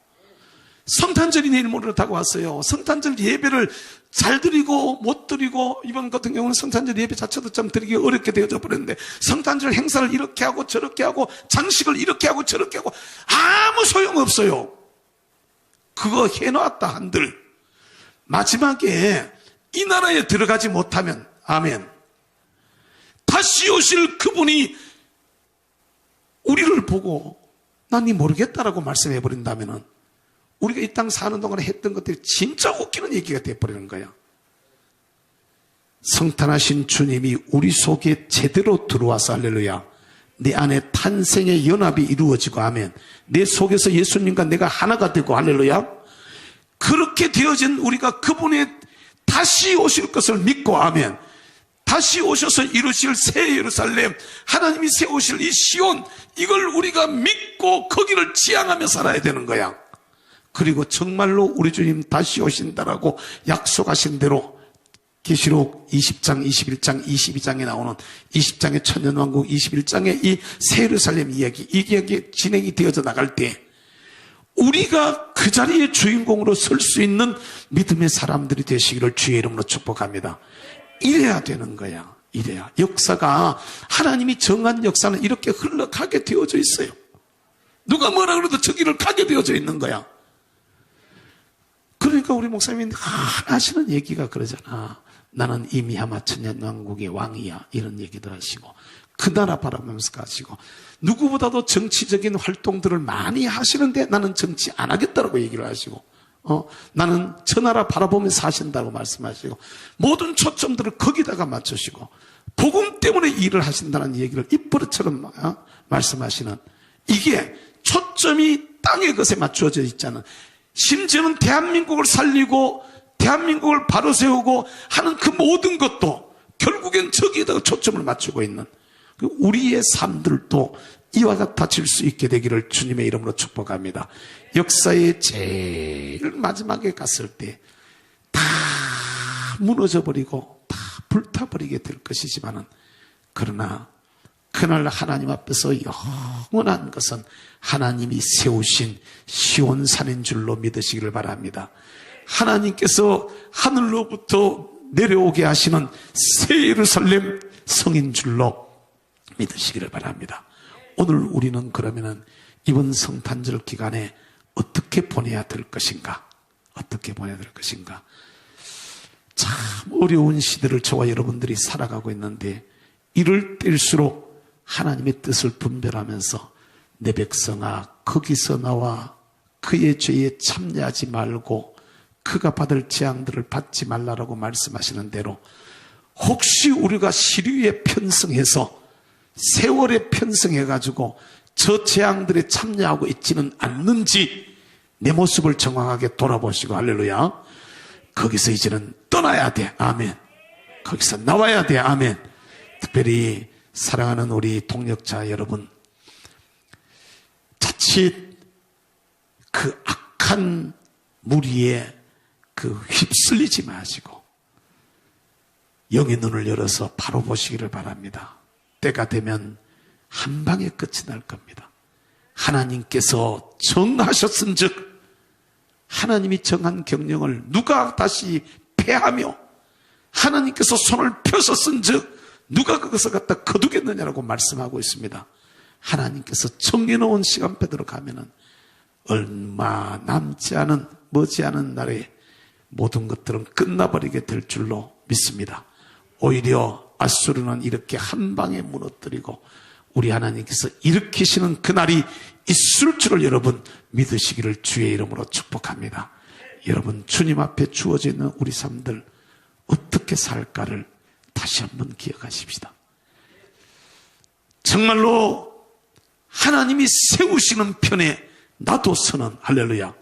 성탄절이 내일 모레로 다가왔어요. 성탄절 예배를 잘 드리고 못 드리고 이번 같은 경우는 성탄절 예배 자체도 좀 드리기 어렵게 되어져 버렸는데 성탄절 행사를 이렇게 하고 저렇게 하고 장식을 이렇게 하고 저렇게 하고 아무 소용없어요. 그거 해놨다 한들 마지막에 이 나라에 들어가지 못하면 아멘 다시 오실 그분이 우리를 보고 난 니 모르겠다라고 말씀해 버린다면은 우리가 이 땅 사는 동안에 했던 것들이 진짜 웃기는 얘기가 돼버리는 거야. 성탄하신 주님이 우리 속에 제대로 들어와서 할렐루야 내 안에 탄생의 연합이 이루어지고 아멘 내 속에서 예수님과 내가 하나가 되고 할렐루야 그렇게 되어진 우리가 그분의 다시 오실 것을 믿고 아멘 다시 오셔서 이루실 새 예루살렘 하나님이 세우실 이 시온 이걸 우리가 믿고 거기를 지향하며 살아야 되는 거야. 그리고 정말로 우리 주님 다시 오신다라고 약속하신 대로 계시록 20장, 21장, 22장에 나오는 20장의 천년왕국, 21장의 이 새 예루살렘 이야기, 이 이야기 진행이 되어져 나갈 때 우리가 그 자리의 주인공으로 설 수 있는 믿음의 사람들이 되시기를 주의 이름으로 축복합니다. 이래야 되는 거야. 이래야. 역사가 하나님이 정한 역사는 이렇게 흘러가게 되어져 있어요. 누가 뭐라 그래도 저기를 가게 되어져 있는 거야. 그러니까 우리 목사님이 하시는 얘기가 그러잖아. 나는 이미 아마 천년왕국의 왕이야. 이런 얘기들 하시고 그 나라 바라보면서 가시고 누구보다도 정치적인 활동들을 많이 하시는데 나는 정치 안 하겠다라고 얘기를 하시고 나는 저 나라 바라보면서 하신다고 말씀하시고 모든 초점들을 거기다가 맞추시고 복음 때문에 일을 하신다는 얘기를 입버릇처럼 말씀하시는 이게 초점이 땅의 것에 맞추어져 있잖아. 심지어는 대한민국을 살리고 대한민국을 바로 세우고 하는 그 모든 것도 결국엔 저기에다가 초점을 맞추고 있는 우리의 삶들도 이와 같아질 수 있게 되기를 주님의 이름으로 축복합니다. 역사의 제일 마지막에 갔을 때 다 무너져버리고 다 불타버리게 될 것이지만은 그러나 그날 하나님 앞에서 영원한 것은 하나님이 세우신 시온산인 줄로 믿으시기를 바랍니다. 하나님께서 하늘로부터 내려오게 하시는 새 예루살렘 성인 줄로 믿으시기를 바랍니다. 오늘 우리는 그러면은 이번 성탄절 기간에 어떻게 보내야 될 것인가? 어떻게 보내야 될 것인가? 참 어려운 시대를 저와 여러분들이 살아가고 있는데 이럴 때일수록 하나님의 뜻을 분별하면서 내 백성아 거기서 나와 그의 죄에 참여하지 말고 그가 받을 재앙들을 받지 말라라고 말씀하시는 대로 혹시 우리가 시류에 편승해서 세월에 편승해가지고 저 재앙들에 참여하고 있지는 않는지 내 모습을 정확하게 돌아보시고 할렐루야 거기서 이제는 떠나야 돼 아멘 거기서 나와야 돼 아멘 특별히 사랑하는 우리 동역자 여러분 자칫 그 악한 무리에 휩쓸리지 마시고 영의 눈을 열어서 바로 보시기를 바랍니다. 때가 되면 한 방에 끝이 날 겁니다. 하나님께서 정하셨은즉 하나님이 정한 경영을 누가 다시 패하며 하나님께서 손을 펴셨은즉 누가 그것을 갖다 거두겠느냐라고 말씀하고 있습니다. 하나님께서 정해놓은 시간표대로 가면은 얼마 남지 않은 머지않은 날에 모든 것들은 끝나버리게 될 줄로 믿습니다. 오히려 아수르는 이렇게 한 방에 무너뜨리고 우리 하나님께서 일으키시는 그날이 있을 줄을 여러분 믿으시기를 주의 이름으로 축복합니다. 여러분, 주님 앞에 주어져 있는 우리 삶들 어떻게 살까를 다시 한번 기억하십시다. 정말로 하나님이 세우시는 편에 나도 서는, 할렐루야.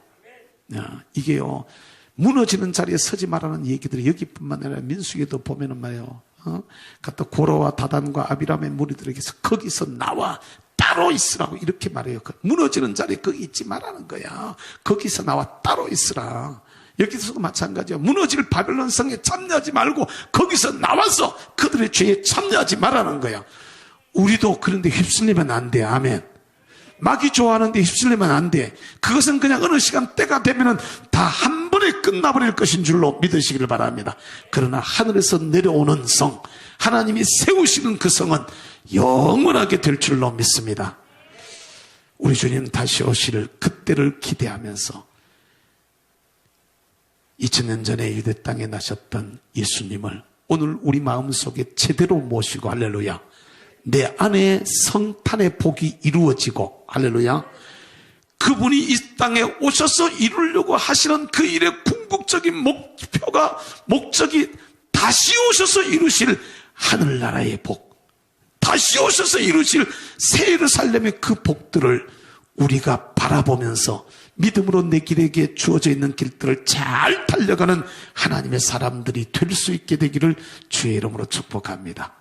이게요, 무너지는 자리에 서지 말라는 얘기들이 여기뿐만 아니라 민수기도 보면은 말이에요, 갔다 고라와 다단과 아비람의 무리들에게서 거기서 나와 따로 있으라고 이렇게 말해요. 무너지는 자리에 거기 있지 말라는 거야. 거기서 나와 따로 있으라. 여기서도 마찬가지야. 무너질 바벨론 성에 참여하지 말고 거기서 나와서 그들의 죄에 참여하지 말라는 거야. 우리도 그런데 휩쓸리면 안 돼. 아멘. 마귀 좋아하는데 휩쓸리면 안 돼. 그것은 그냥 어느 시간 때가 되면은 다 한 번에 끝나버릴 것인 줄로 믿으시기를 바랍니다. 그러나 하늘에서 내려오는 성, 하나님이 세우시는 그 성은 영원하게 될 줄로 믿습니다. 우리 주님 다시 오실 그때를 기대하면서 2000년 전에 유대 땅에 나셨던 예수님을 오늘 우리 마음속에 제대로 모시고, 할렐루야, 내 안에 성탄의 복이 이루어지고, 할렐루야, 그분이 이 땅에 오셔서 이루려고 하시는 그 일의 궁극적인 목적이 다시 오셔서 이루실 하늘나라의 복, 다시 오셔서 이루실 새 예루살렘의 그 복들을 우리가 바라보면서 믿음으로 내 길에게 주어져 있는 길들을 잘 달려가는 하나님의 사람들이 될 수 있게 되기를 주의 이름으로 축복합니다.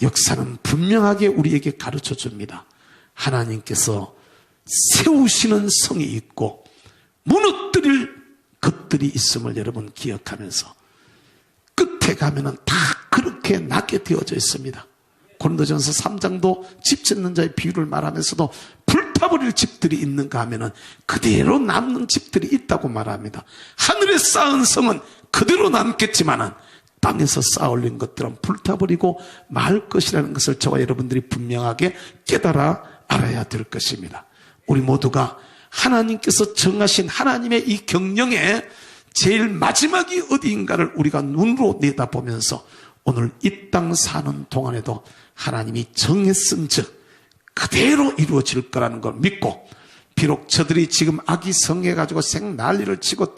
역사는 분명하게 우리에게 가르쳐 줍니다. 하나님께서 세우시는 성이 있고 무너뜨릴 것들이 있음을 여러분 기억하면서 끝에 가면은 다 그렇게 낫게 되어져 있습니다. 고린도전서 3장도 집 짓는 자의 비유를 말하면서도 불타버릴 집들이 있는가 하면은 그대로 남는 집들이 있다고 말합니다. 하늘에 쌓은 성은 그대로 남겠지만은 땅에서 쌓아 올린 것들은 불타버리고 말 것이라는 것을 저와 여러분들이 분명하게 깨달아 알아야 될 것입니다. 우리 모두가 하나님께서 정하신 하나님의 이 경영에 제일 마지막이 어디인가를 우리가 눈으로 내다보면서 오늘 이 땅 사는 동안에도 하나님이 정했은즉 그대로 이루어질 거라는 걸 믿고, 비록 저들이 지금 악이 성해가지고 생난리를 치고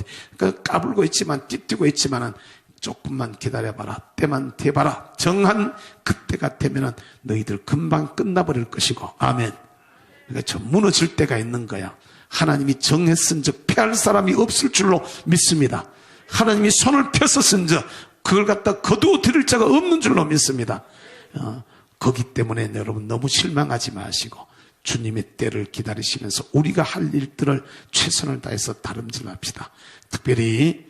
까불고 있지만, 띠뛰고 있지만은 조금만 기다려봐라. 때만 대봐라. 정한 그때가 되면은 너희들 금방 끝나버릴 것이고, 아멘. 그러니까 저 무너질 때가 있는 거야. 하나님이 정했은즉 패할 사람이 없을 줄로 믿습니다. 하나님이 손을 펴섰은즉 그걸 갖다 거두어 드릴 자가 없는 줄로 믿습니다. 거기 때문에 여러분 너무 실망하지 마시고 주님의 때를 기다리시면서 우리가 할 일들을 최선을 다해서 다름질합시다. 특별히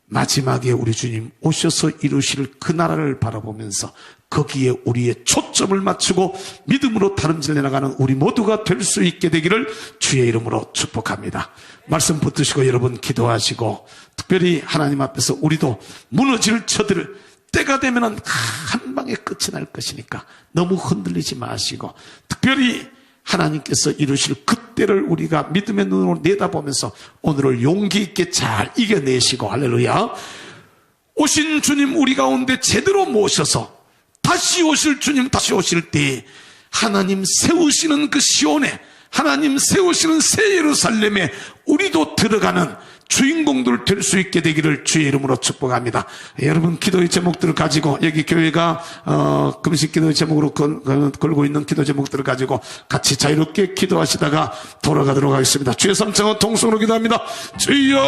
마지막에 우리 주님 오셔서 이루실 그 나라를 바라보면서 거기에 우리의 초점을 맞추고 믿음으로 다름질해 나가는 우리 모두가 될 수 있게 되기를 주의 이름으로 축복합니다. 말씀 붙드시고 여러분 기도하시고, 특별히 하나님 앞에서 우리도 무너질 저들을 때가 되면은 한 방에 끝이 날 것이니까 너무 흔들리지 마시고, 특별히 하나님께서 이루실 그때를 우리가 믿음의 눈으로 내다보면서 오늘을 용기 있게 잘 이겨내시고, 할렐루야, 오신 주님 우리 가운데 제대로 모셔서 다시 오실 주님 다시 오실 때 하나님 세우시는 그 시온에, 하나님 세우시는 새 예루살렘에 우리도 들어가는 주인공들 될 수 있게 되기를 주의 이름으로 축복합니다. 여러분 기도의 제목들을 가지고, 여기 교회가 금식 기도의 제목으로 걸고 있는 기도 제목들을 가지고 같이 자유롭게 기도하시다가 돌아가도록 하겠습니다. 주의 삼창은 통성으로 기도합니다. 주여